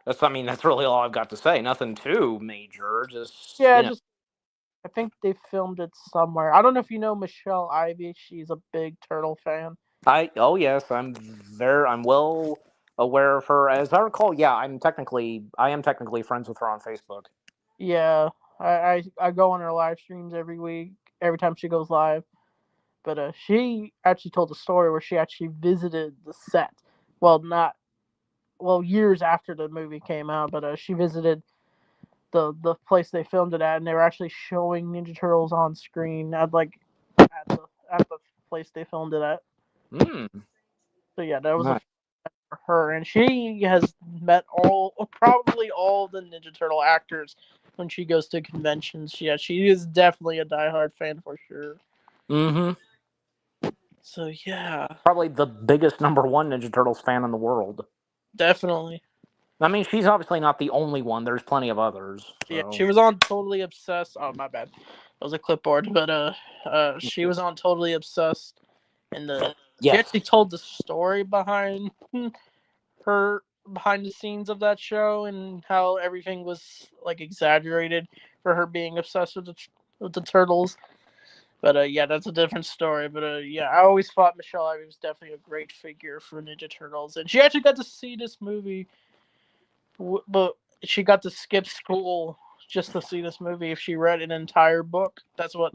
That's really all I've got to say. Nothing too major. Just Yeah, just I think they filmed it somewhere. I don't know if you know Michelle Ivy. She's a big turtle fan. Oh yes, I'm well aware of her. As I recall, yeah, I am technically friends with her on Facebook. Yeah, I go on her live streams every week, every time she goes live. But she actually told a story where she actually visited the set. Well, not years after the movie came out, but she visited the place they filmed it at, and they were actually showing Ninja Turtles on screen at the place they filmed it at. Hmm. So yeah, that was a Nice. for her, and she has met probably all the Ninja Turtle actors when she goes to conventions. Yeah, she is definitely a diehard fan for sure. Mm-hmm. So yeah, Probably the biggest number one Ninja Turtles fan in the world. definitely. I mean, she's obviously not the only one. There's plenty of others. Yeah, So. she was on Totally Obsessed. Oh my bad, that was a clipboard. But she was on Totally Obsessed, and she Yes. actually told the story her behind the scenes of that show and how everything was like exaggerated for her being obsessed with the turtles. But yeah, that's a different story. But yeah, I always thought Michelle Ivy was definitely a great figure for Ninja Turtles, and she actually got to see this movie, but she got to skip school just to see this movie. If she read an entire book, that's what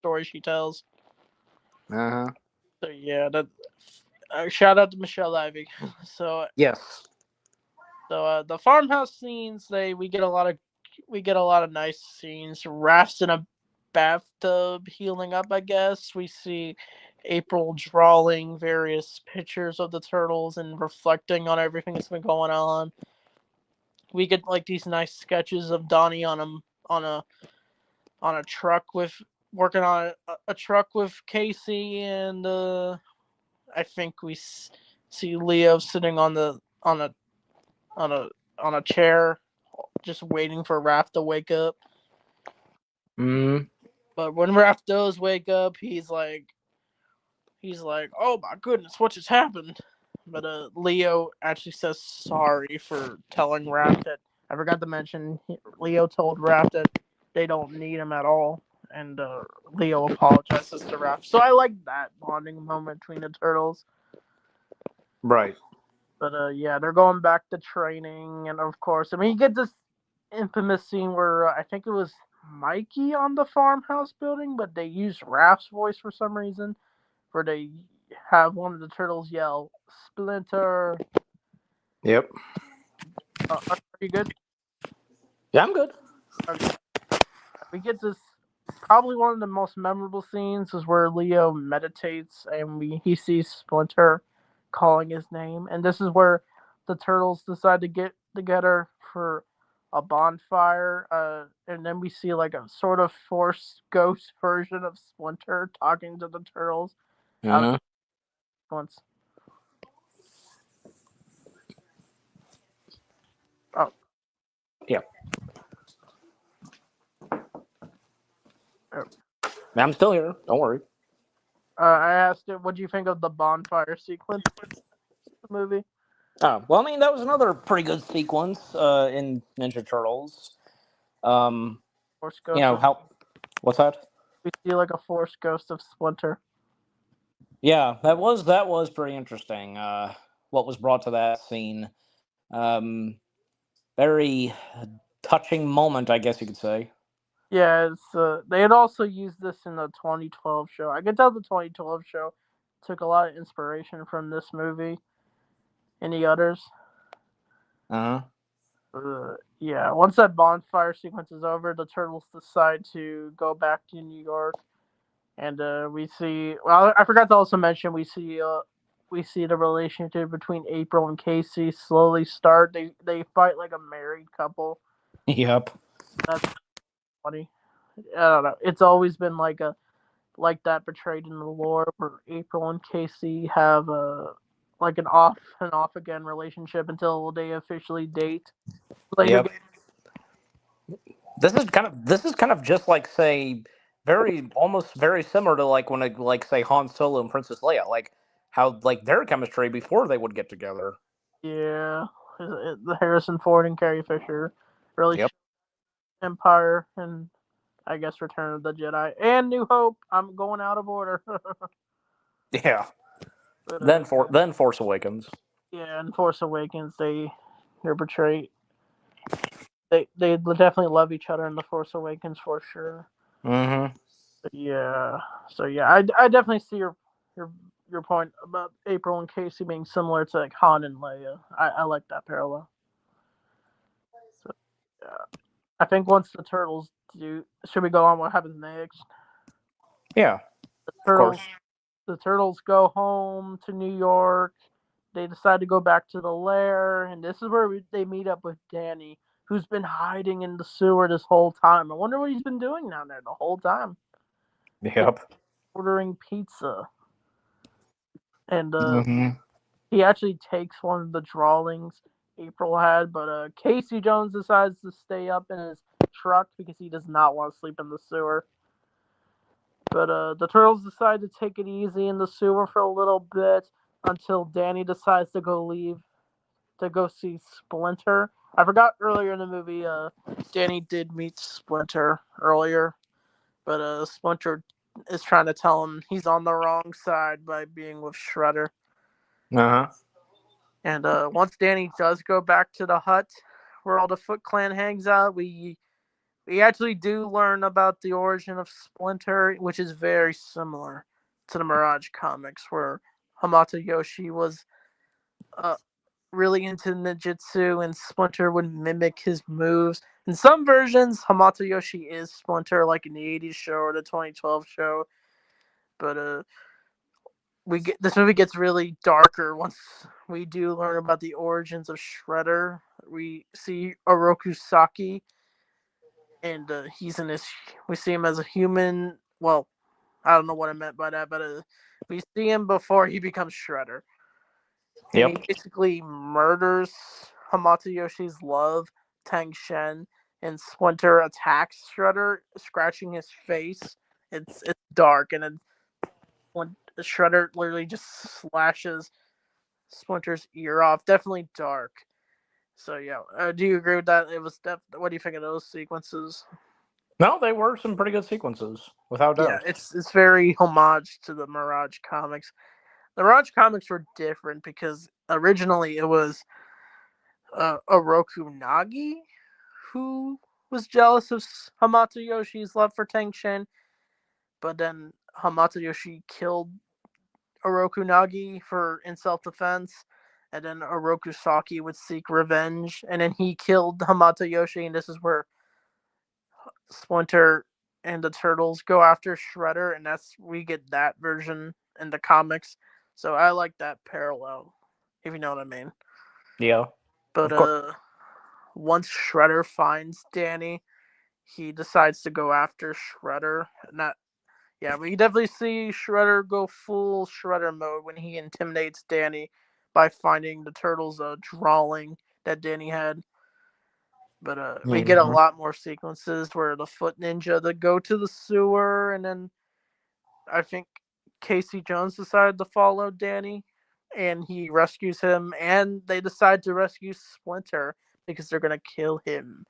story she tells. Uh-huh. So yeah, that shout out to Michelle Ivy. So Yes. the farmhouse scenes, we get a lot of nice scenes. Rafts in a bathtub healing up, I guess. We see April drawing various pictures of the turtles and reflecting on everything that's been going on. We get like these nice sketches of Donnie on a truck with working on a truck with Casey, and I think see Leo sitting on a on a chair just waiting for Raph to wake up. Mm. But when Raph does wake up, he's like, "Oh my goodness, what just happened?" But Leo actually says sorry for telling Raph that. I forgot to mention Leo told Raph that they don't need him at all, and Leo apologizes to Raph. So I like that bonding moment between the turtles. Right. But yeah, they're going back to training, and of course, I mean, you get this infamous scene where I think it was Mikey on the farmhouse building, but they used Raph's voice for some reason, where they have one of the turtles yell "Splinter." Yep. Are you good? Yeah, I'm good. Okay. We get this. Probably one of the most memorable scenes is where Leo meditates and he sees Splinter calling his name, and this is where the turtles decide to get together for a bonfire. And then we see like a sort of forced ghost version of Splinter talking to the turtles out of Uh-huh. once. Oh, Yeah. uh, Yeah, I'm still here. Don't worry. I asked it, what do you think of the bonfire sequence in the movie? Well, I mean, that was another pretty good sequence in Ninja Turtles. Um, Force you ghost know of how? What's that? we see like a force ghost of Splinter. Yeah, that was pretty interesting. What was brought to that scene? Um, very touching moment, I guess you could say. Yeah, they had also used this in the 2012 show. I could tell the 2012 show took a lot of inspiration from this movie and the others. Uh huh. Yeah, once that bonfire sequence is over, the turtles decide to go back to New York, and we see. Well, I forgot to also mention we see the relationship between April and Casey slowly start. They fight like a married couple. Yep. That's funny. I don't know. It's always been like that portrayed in the lore where April and Casey have a like an off and off again relationship until they officially date later. Yep. This is kind of just like say very almost very similar to like when like say Han Solo and Princess Leia, like how like their chemistry before they would get together. Yeah, the Harrison Ford and Carrie Fisher really Yep. Empire and I guess Return of the Jedi and New Hope. I'm going out of order, Yeah. but Then Force Awakens. yeah, in Force Awakens they're portrayed. They definitely love each other in the Force Awakens for sure. Mm-hmm. Yeah. So yeah, I definitely see your your point about April and Casey being similar to like Han and Leia. I like that parallel. So yeah. I think once the turtles do, should we go on? What happens next? Yeah, The of course. turtles, the turtles go home to New York. They decide to go back to the lair, and this is where they meet up with Danny, who's been hiding in the sewer this whole time. I wonder what he's been doing down there the whole time. Yep. Ordering pizza, and Hmm. he actually takes one of the drawings April had, but Casey Jones decides to stay up in his truck because he does not want to sleep in the sewer. But the turtles decide to take it easy in the sewer for a little bit until Danny decides to go leave to go see Splinter. I forgot earlier in the movie, Danny did meet Splinter earlier, but Splinter is trying to tell him he's on the wrong side by being with Shredder. Uh-huh. And once Danny does go back to the hut where all the Foot Clan hangs out, we actually do learn about the origin of Splinter, which is very similar to the Mirage comics, where Hamato Yoshi was uh, really into ninjutsu, and Splinter would mimic his moves. In some versions, Hamato Yoshi is Splinter, like in the '80s show or the 2012 show. But we get this movie gets really darker once we do learn about the origins of Shredder. We see Oroku Saki, and he's in this. We see him as a human. Well, I don't know what I meant by that, but we see him before he becomes Shredder, and he Yep. basically murders Hamato Yoshi's love, Tang Shen, and Splinter attacks Shredder, scratching his face. It's dark, and then when Shredder literally just slashes Splinter's ear off. Definitely dark. So yeah, do you agree with that? It was what do you think of those sequences? No, they were some pretty good sequences, without Yeah, doubt. it's very homage to the Mirage comics. The Mirage comics were different because originally it was Oroku Nagi who was jealous of Hamato Yoshi's love for Tang Shen, but then Hamato Yoshi killed Oroku Nagi for in self defense, and then Oroku Saki would seek revenge, and then he killed Hamato Yoshi, and this is where Splinter and the Turtles go after Shredder, and that's we get that version in the comics. So I like that parallel, if you know what I mean. Yeah, But of course. once Shredder finds Danny, he decides to go after Shredder, and that yeah, we definitely see Shredder go full Shredder mode when he intimidates Danny by finding the turtles drawing that Danny had. But we get a Hmm. lot more sequences where the Foot Ninja they go to the sewer, and then I think Casey Jones decided to follow Danny, and he rescues him, and they decide to rescue Splinter because they're gonna kill him.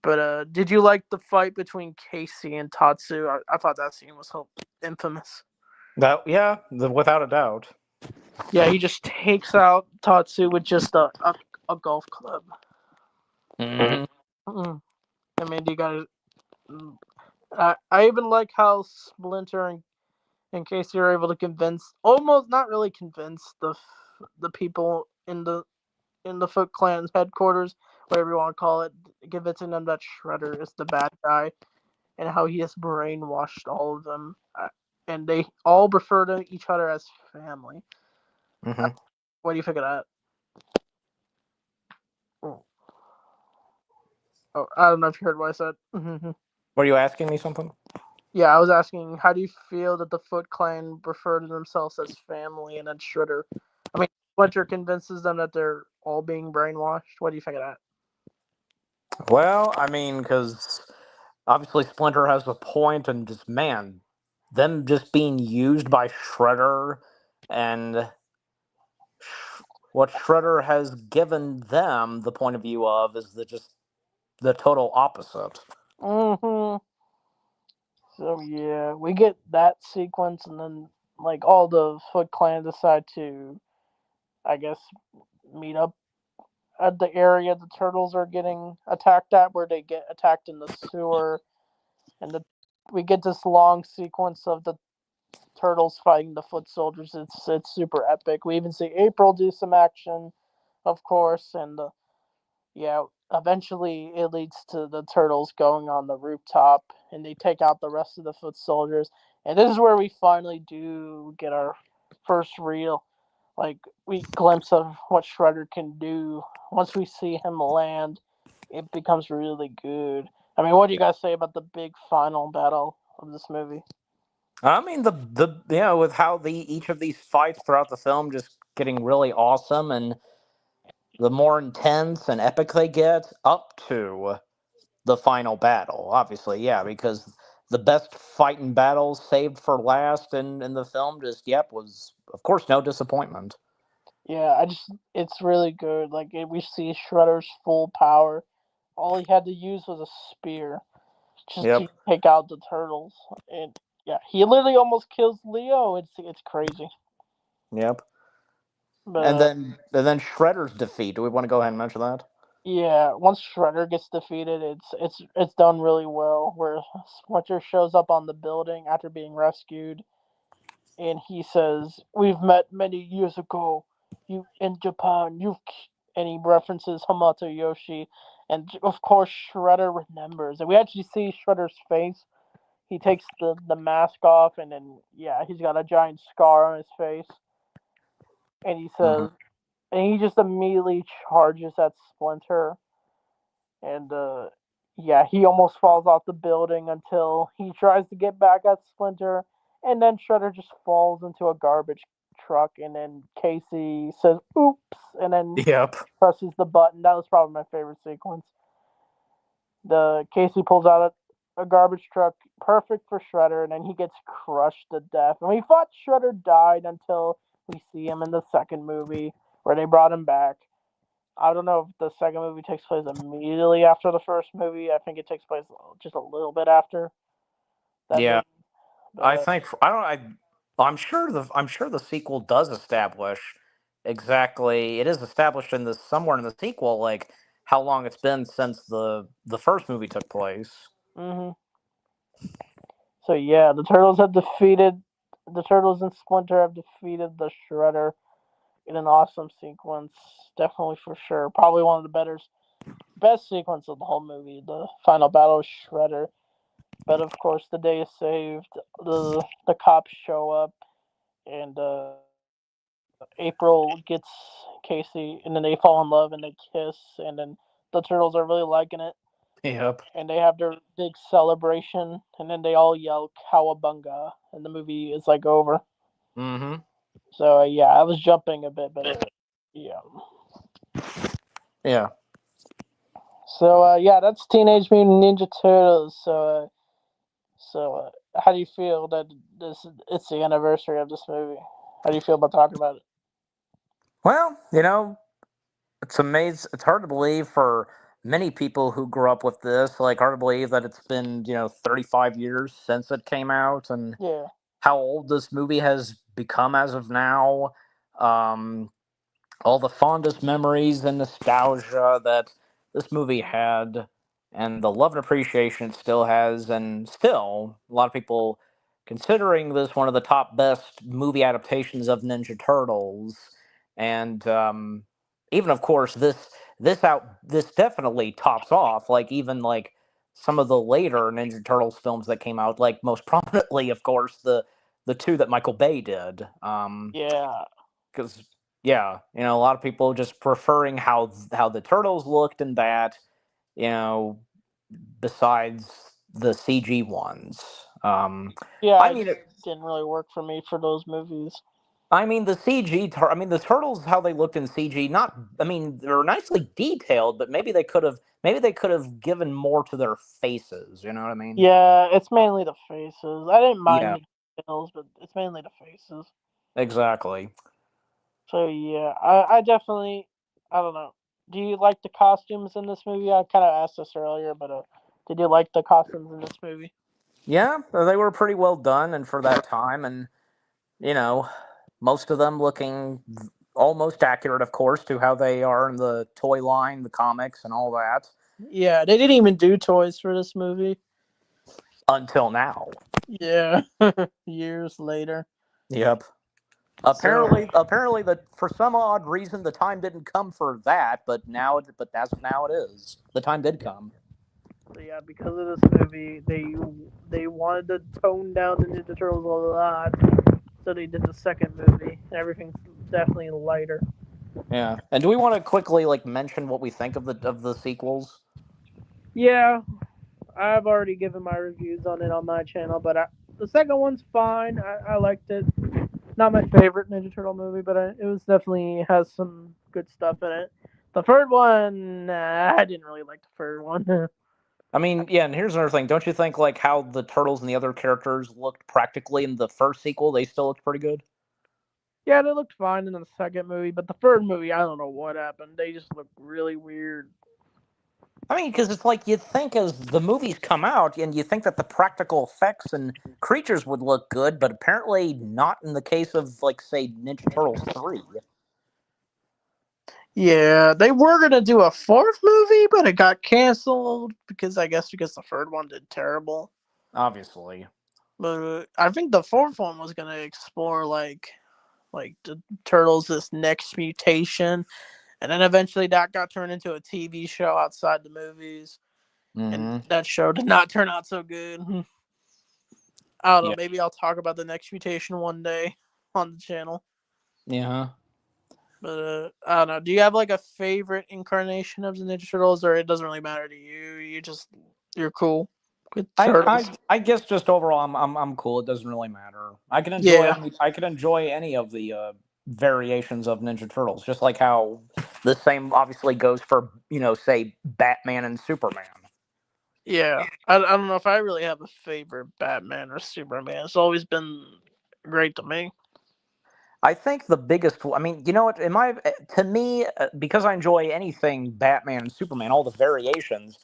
But did you like the fight between Casey and Tatsu? I thought that scene was infamous. That, yeah, without a doubt. Yeah, he just takes out Tatsu with just a golf club. Hmm. Mm. I mean, you got I even like how Splinter and Casey are able to convince, almost not really convince the people in the Foot Clan's headquarters, whatever you want to call it, convincing them that Shredder is the bad guy and how he has brainwashed all of them, and they all refer to each other as family. Hmm. What do you think of that? Oh, I don't know if you heard what I said. Were you asking me something? Yeah, I was asking, how do you feel that the Foot Clan refer to themselves as family and then Shredder? I mean, Splinter convinces them that they're all being brainwashed. What do you think of that? Well, I mean, because obviously Splinter has a point, and just, man, them just being used by Shredder, and what Shredder has given them the point of view of is just the total opposite. Mm-hmm. So yeah, we get that sequence, and then like all the Foot Clan decide to, I guess, meet up at the area the turtles are getting attacked at, where they get attacked in the sewer, and we get this long sequence of the turtles fighting the foot soldiers. It's super epic. We even see April do some action, of course, and yeah, eventually it leads to the turtles going on the rooftop, and they take out the rest of the foot soldiers. And this is where we finally do get our first real, like, we glimpse of what Shredder can do. Once we see him land, it becomes really good. I mean, what do you guys say about the big final battle of this movie? I mean, with how each of these fights throughout the film just getting really awesome, and the more intense and epic they get, up to the final battle. Obviously, yeah, because the best fighting battles saved for last in the film just was of course no disappointment. Yeah, it's really good. Like, we see Shredder's full power. All he had to use was a spear just to Yep. take out the turtles. And yeah, he literally almost kills Leo. It's crazy. Yep. But And then Shredder's defeat. Do we want to go ahead and mention that? yeah, once Shredder gets defeated, it's done really well. Where Splinter shows up on the building after being rescued, and he says, "We've met many years ago. You in Japan. And he references Hamato Yoshi, and of course Shredder remembers. And we actually see Shredder's face. He takes the mask off, and then yeah, he's got a giant scar on his face. And he Hmm. says, and he just immediately charges at Splinter, and yeah, he almost falls off the building until he tries to get back at Splinter, and then Shredder just falls into a garbage truck, and then Casey says "oops," and then Yep. presses the button. That was probably my favorite sequence. The Casey pulls out a garbage truck, perfect for Shredder, and then he gets crushed to death. And we thought Shredder died until we see him in the second movie where they brought him back. I don't know if the second movie takes place immediately after the first movie. I think it takes place just a little bit after that Yeah. movie. But I think I don't. I'm sure the sequel does establish exactly. It is established in this somewhere in the sequel, like how long it's been since the first movie took place. hmm so yeah, the turtles and Splinter have defeated the Shredder in an awesome sequence. Definitely for sure. Probably one of the best sequence of the whole movie. The final battle with Shredder. But of course, the day is saved. The cops show up, and April gets Casey, and then they fall in love and they kiss, and then the turtles are really liking it, Yep. and they have their big celebration, and then they all yell "Cowabunga," and the movie is like over. Mm-hmm. So yeah, I was jumping a bit, but yeah. Yeah. So yeah, that's Teenage Mutant Ninja Turtles. How do you feel that this it's the anniversary of this movie? How do you feel about talking about it? Well, it's amazing. It's hard to believe for many people who grew up with this. Like, hard to believe that it's been 35 years since it came out, and Yeah, how old this movie has become as of now. Um, all the fondest memories and nostalgia that this movie had, and the love and appreciation it still has, and still a lot of people considering this one of the top best movie adaptations of Ninja Turtles, and even of course this definitely tops off like even like some of the later Ninja Turtles films that came out, like most prominently, of course, the two that Michael Bay did. yeah, Because yeah, a lot of people just preferring how the turtles looked in that, you know, besides the CG ones. yeah. I It mean, just didn't really work for me for those movies. the I mean, the turtles how they looked in CG. Not, I mean, they're nicely detailed, but maybe they could have given more to their faces. You know what I mean? Yeah, it's mainly the faces. I didn't mind Yeah, the details, but it's mainly the faces. exactly. So yeah, I definitely, I don't know. Do you like the costumes in this movie? I kind of asked this earlier, but did you like the costumes in this movie? Yeah, they were pretty well done, and for that time, and you know, most of them looking almost accurate, of course, to how they are in the toy line, the comics, and all that. Yeah, they didn't even do toys for this movie. Until now. Yeah, years later. Yep. So apparently, that for some odd reason the time didn't come for that, but now it is. The time did come. So yeah, because of this movie, they wanted to tone down the Ninja Turtles a lot, so they did the second movie. Everything's definitely lighter. Yeah. And do we want to quickly like mention what we think of the sequels? Yeah, I've already given my reviews on it on my channel, but the second one's fine. I liked it. Not my favorite Ninja Turtle movie, but it was definitely has some good stuff in it. The third one, I didn't really like the third one. I mean, yeah, and here's another thing. Don't you think like how the turtles and the other characters looked practically in the first sequel, they still looked pretty good? Yeah, they looked fine in the second movie, but the third movie, I don't know what happened. They just looked really weird. I mean, because it's like you'd think as the movies come out, and you think that the practical effects and creatures would look good, but apparently not in the case of, like, say, Ninja Turtles 3. Yeah, they were gonna do a fourth movie, but it got canceled because I guess because the third one did terrible. Obviously. But I think the fourth one was gonna explore like the turtles this next mutation, and then eventually that got turned into a TV show outside the movies, and Mm-hmm. that show did not turn out so good. I don't know. Yeah. Maybe I'll talk about the next mutation one day on the channel. Yeah. But I don't know. Do you have like a favorite incarnation of the Ninja Turtles, or it doesn't really matter to you? You're cool with turtles. I guess just overall, I'm cool. It doesn't really matter. Yeah, I can enjoy any of the variations of Ninja Turtles, just like how the same obviously goes for, say, Batman and Superman. yeah. I don't know if I really have a favorite Batman or Superman. It's always been great to me. I think the biggest, I mean, you know what, to me, because I enjoy anything Batman and Superman, all the variations,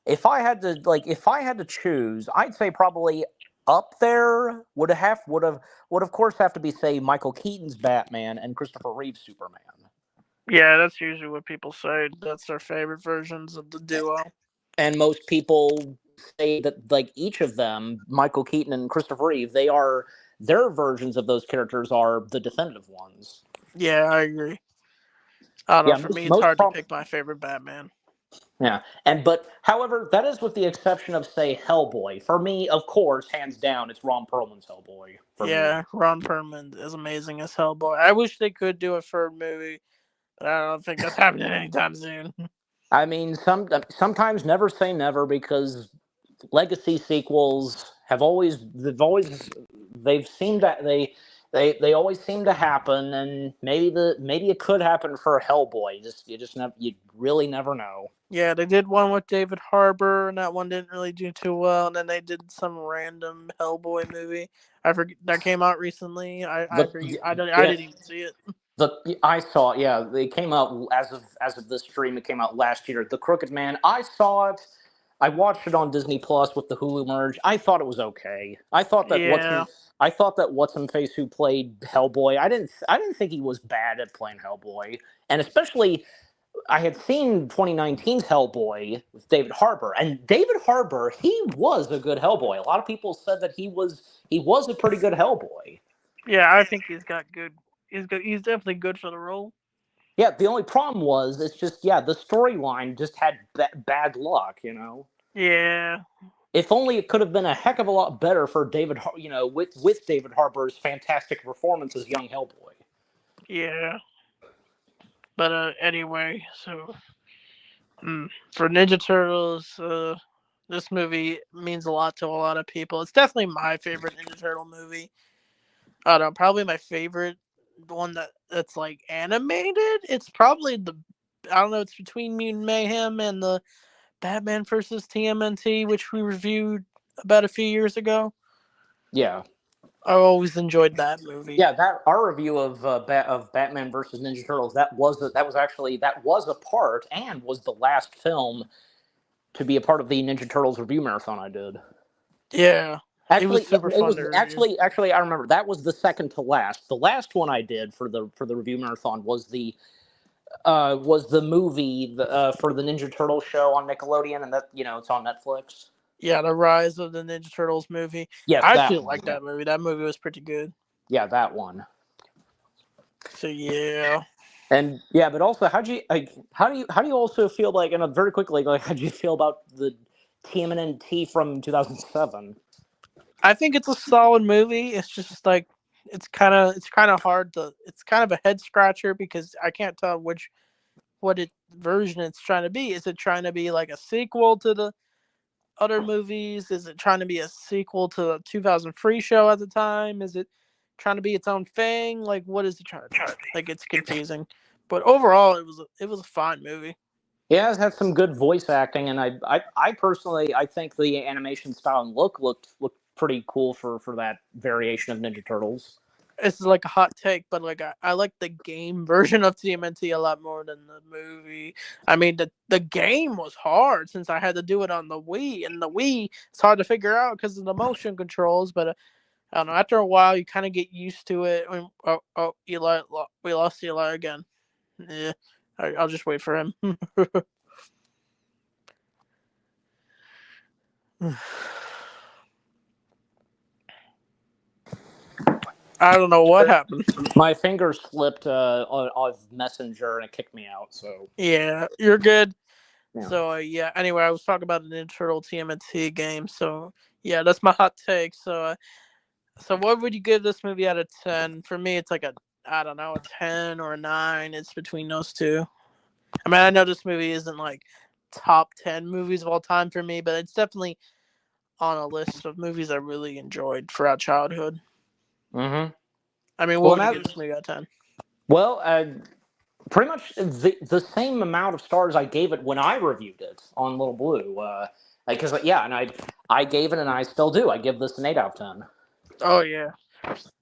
if I had to choose, I'd say probably up there would of course have to be, say, Michael Keaton's Batman and Christopher Reeve's Superman. Yeah, that's usually what people say. That's their favorite versions of the duo. And most people say that, like, each of them, Michael Keaton and Christopher Reeve, their versions of those characters are the definitive ones. Yeah, I agree. I don't know. Yeah, For me, it's most hard to prob- pick my favorite Batman. Yeah, but however, that is with the exception of, say, Hellboy. For me, of course, hands down, it's Ron Perlman's Hellboy. For me, Yeah, Ron Perlman is amazing as Hellboy. I wish they could do a third movie, but I don't think that's happening anytime soon. I mean, sometimes never say never, because legacy sequels they've seemed that they always seem to happen, and maybe it could happen for Hellboy. You really never know. Yeah, they did one with David Harbour, and that one didn't really do too well. And then they did some random Hellboy movie. I forget that came out recently. I The forget. I yeah didn't even see it. I saw, yeah, they came out as of this stream. It came out last year. The Crooked Man. I saw it. I watched it on Disney Plus with the Hulu merge. I thought it was okay. Yeah, I thought that what's him face who played Hellboy. I didn't think he was bad at playing Hellboy, and especially I had seen 2019's Hellboy with David Harbour, and David Harbour, he was a good Hellboy. A lot of people said that he was a pretty good Hellboy. yeah. I think he's got good. He's good. He's definitely good for the role. Yeah, the only problem was it's just, yeah, the storyline just had bad luck. Yeah, If only it could have been a heck of a lot better for with David Harbour's fantastic performance as young Hellboy. yeah. But anyway, so for Ninja Turtles, this movie means a lot to a lot of people. It's definitely my favorite Ninja Turtle movie. I don't know, probably my favorite one that's like animated. It's probably the I don't know. It's between Mutant Mayhem and the Batman versus TMNT, which we reviewed about a few years ago. Yeah, I always enjoyed that movie. yeah. That our review of of Batman versus Ninja Turtles, that was a part and was the last film to be a part of the Ninja Turtles review marathon I did. Yeah, it was Actually, super it fun to was review. actually I remember that was the second to last. The last one I did for the review marathon was the movie for the Ninja Turtle show on Nickelodeon, and that, it's on Netflix. Yeah, the Rise of the Ninja Turtles movie. Yes, I that actually one. liked that movie. That movie was pretty good. Yeah, that one. So yeah, And yeah, but also, how do you also feel like, and very quickly, like, how do you feel about the TMNT from 2007? I think it's a solid movie. It's just like it's kind of hard to. It's kind of a head scratcher because I can't tell what it version it's trying to be. Is it trying to be like a sequel to the other movies? Is it trying to be a sequel to the 2003 show at the time? Is it trying to be its own thing? Like, what is it trying to be? Like, it's confusing. But overall, it was a fine movie. Yeah, it had some good voice acting, and I personally, I think the animation style and looked pretty cool for that variation of Ninja Turtles. It's like a hot take, but like I like the game version of TMNT a lot more than the movie. I mean, the game was hard since I had to do it on the Wii, and the Wii it's hard to figure out because of the motion controls. But I don't know. After a while, you kind of get used to it. Eli, we lost Eli again. Yeah, I'll just wait for him. I don't know what happened. My finger slipped on Messenger and it kicked me out. So Yeah, you're good. yeah. So yeah. Anyway, I was talking about an internal TMNT game. So yeah, that's my hot take. So what would you give this movie out of 10? For me, it's like a I don't know a 10 or a 9. It's between those two. I mean, I know this movie isn't like top 10 movies of all time for me, but it's definitely on a list of movies I really enjoyed throughout childhood. Mm-hmm. I mean, what Well, would you give now, this movie out of 10? well, pretty much the same amount of stars I gave it when I reviewed it on Little Blue. Because yeah, and I gave it, and I still do. I give this an 8 out of 10. Oh yeah.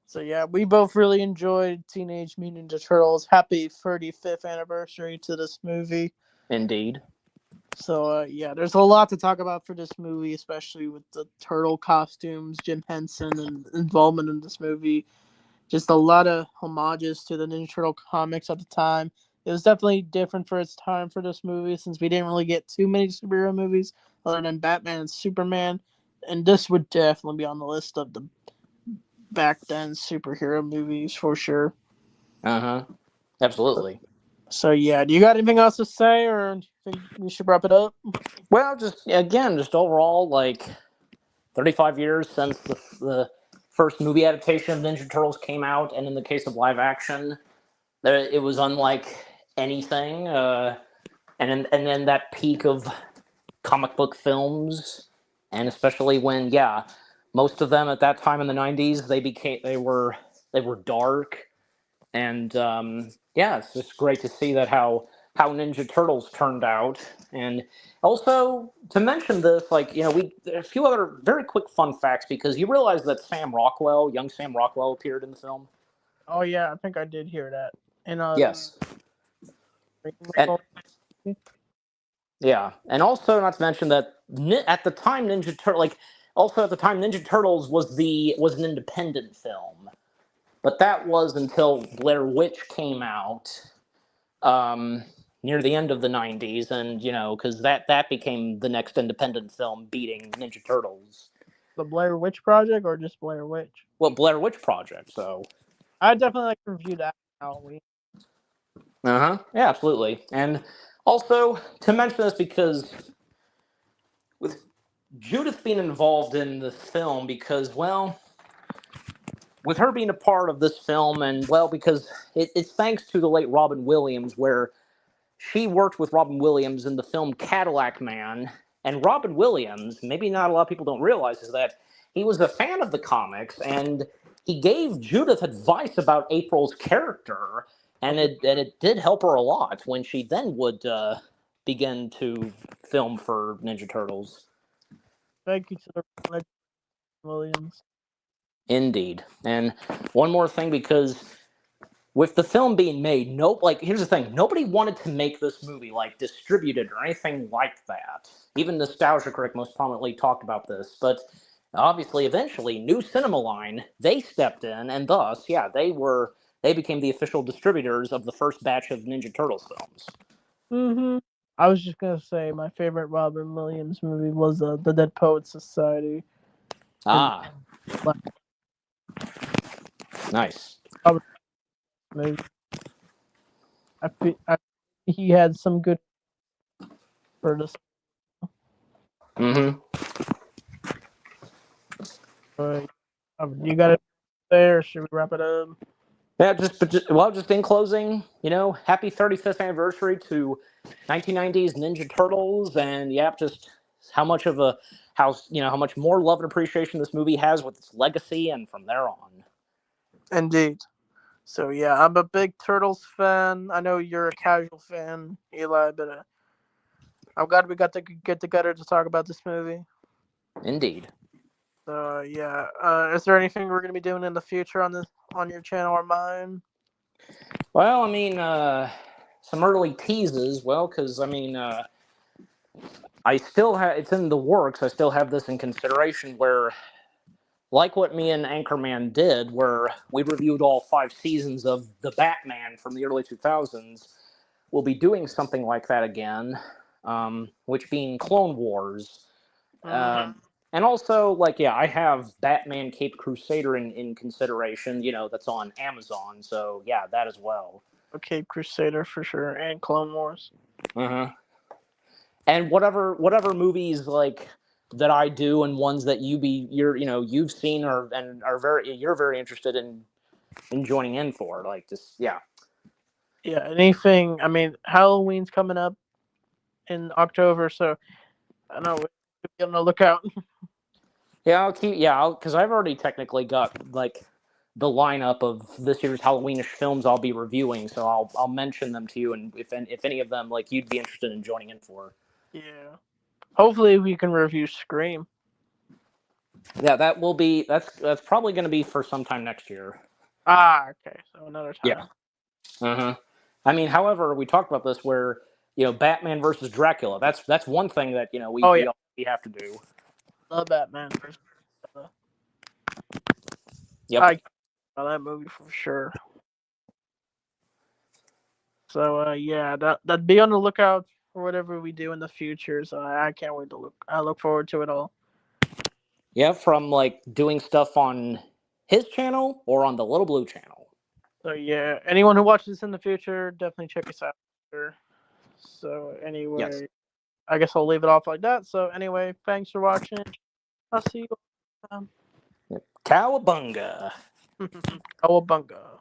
So yeah, we both really enjoyed Teenage Mutant Ninja Turtles. Happy 35th anniversary to this movie. Indeed. So yeah, there's a lot to talk about for this movie, especially with the turtle costumes, Jim Henson, and involvement in this movie. Just a lot of homages to the Ninja Turtle comics at the time. It was definitely different for its time for this movie since we didn't really get too many superhero movies other than Batman and Superman. And this would definitely be on the list of the back then superhero movies for sure. Uh huh. Absolutely. So yeah, do you got anything else to say, or do you think we should wrap it up? Well, just again, just overall, like 35 years since the first movie adaptation of Ninja Turtles came out, and in the case of live action, it was unlike anything. And then that peak of comic book films, and especially when, yeah, most of them at that time in the 90s, they were dark, and yeah, it's just great to see that how Ninja Turtles turned out. And also to mention this, like, we a few other very quick fun facts, because you realize that young Sam Rockwell, appeared in the film. Oh yeah, I think I did hear that. And Yes, and yeah, and also not to mention that at the time Ninja Turtles was an independent film, but that was until Blair Witch came out um, near the end of the 90s, and because that became the next independent film beating Ninja Turtles. the Blair Witch Project or just Blair Witch? Well, Blair Witch Project. So I definitely like to review that Halloween. yeah, absolutely. And also to mention this, because with Judith being involved in the film, because, well, with her being a part of this film, and, well, because it's thanks to the late Robin Williams, where she worked with Robin Williams in the film Cadillac Man. And Robin Williams, maybe not a lot of people don't realize, is that he was a fan of the comics, and he gave Judith advice about April's character, and it did help her a lot when she then would begin to film for Ninja Turtles. Thank you to the Legend Williams. Indeed. And one more thing, because with the film being made, here's the thing: nobody wanted to make this movie like distributed or anything like that. Even Nostalgia Critic most prominently talked about this, but obviously, eventually, New Cinema Line, they stepped in, and thus, yeah, they became the official distributors of the first batch of Ninja Turtles films. Mm-hmm. I was just gonna say my favorite Robin Williams movie was the Dead Poets Society. His Ah, last nice. Robin movie. He had some good for this. Mm-hmm. Uh, you got it there. Should we wrap it up? Yeah, just in closing, happy 35th anniversary to 1990s Ninja Turtles, and yeah, just how much of a how much more love and appreciation this movie has with its legacy, and from there on. Indeed. So yeah, I'm a big Turtles fan. I know you're a casual fan, Eli, but I'm glad we got to get together to talk about this movie. Indeed. So yeah, is there anything we're gonna be doing in the future on your channel or mine? Well, I mean, some early teases. Well, because I mean, I still have it's in the works. I still have this in consideration where like what me and Anchorman did, where we reviewed all 5 seasons of the Batman from the early 2000s, we'll be doing something like that again, which being Clone Wars. Mm-hmm. And also, like, yeah, I have Batman Cape Crusader in consideration, that's on Amazon, so yeah, that as well. Okay, Crusader for sure, and Clone Wars. Uh-huh. And whatever movies like that I do and ones that you've seen or and are you're very interested in joining in for, like, just yeah. Yeah, anything. I mean, Halloween's coming up in October, so I don't know. We'll be on the lookout. Because I've already technically got like the lineup of this year's Halloweenish films I'll be reviewing, so I'll mention them to you, and if any of them like you'd be interested in joining in for. Yeah. Hopefully, we can review Scream. Yeah, that's probably going to be for sometime next year. Ah, okay. So another Yeah. time. Uh-huh. I mean, however, we talked about this where Batman versus Dracula. That's one thing that Oh yeah, we have to do. love Batman versus. Yep. I saw that movie for sure. So yeah, that be on the lookout for whatever we do in the future. So I can't wait to look. I look forward to it all. Yeah, from like doing stuff on his channel or on the Little Blue channel. So yeah, anyone who watches this in the future, definitely check us out. So Yes. anyway, I guess I'll leave it off like that. So anyway, thanks for watching. I'll see you. Cowabunga. Cowabunga.